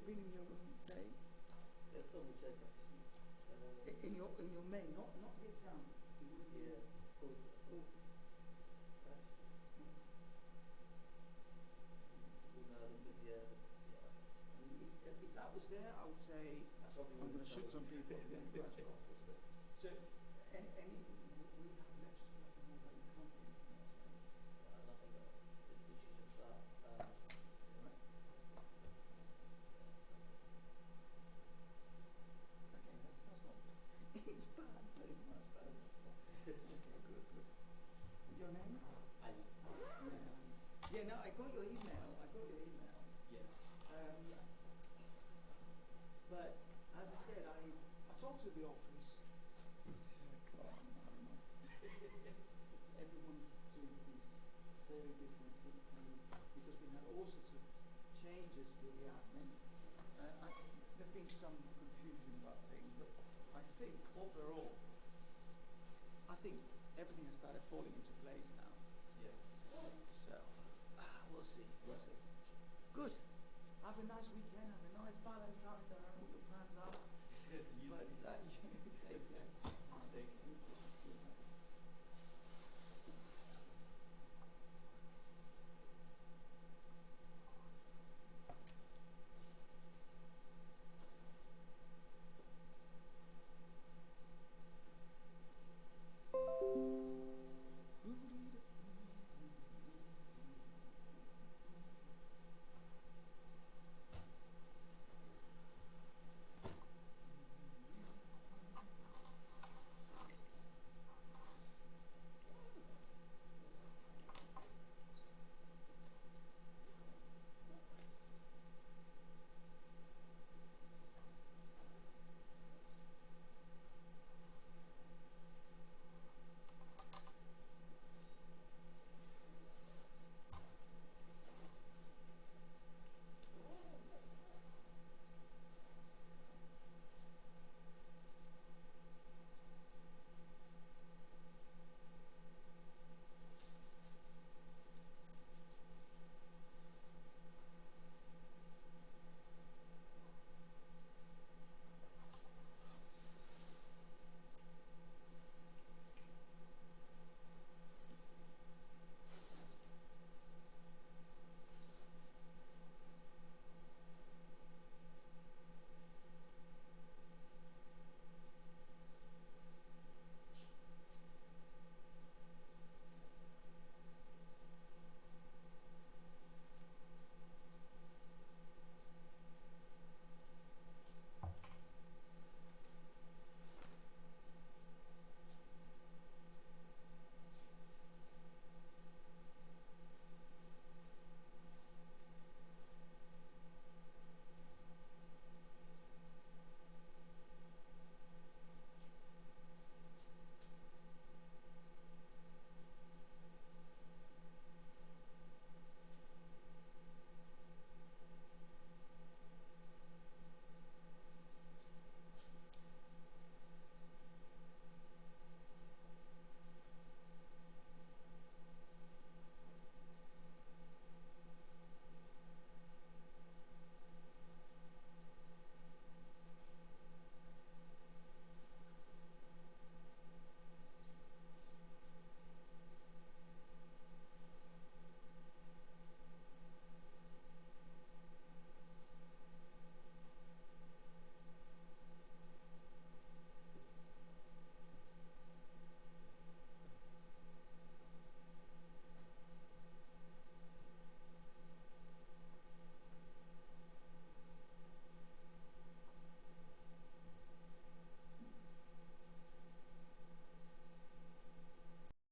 been in your room, say, Let's double check actually. in your main, not the exam. Yeah, of course. Oh, actually, no, this is yeah. I mean, if that was there, I would say I probably I'm going wouldn't to shoot tell some you. people and branch off. So, any we have lectures plus and all that you can't say anything else, right? Nothing else. It's literally just that. Right. Okay, that's not. It's bad, but it's not as bad as I thought. Okay, good. Your name? Ali. Yeah. No, I got your email. Yeah. But as I said, I talked to the office. God, I don't know. Everyone's doing things very differently, because we had all sorts of changes with the admin. There's been some confusion about things, but I think overall, everything has started falling into place now. Yeah. So, we'll see. Good. Have a nice weekend. Have a nice Valentine's. I don't know what your plans are. You But too. you take care.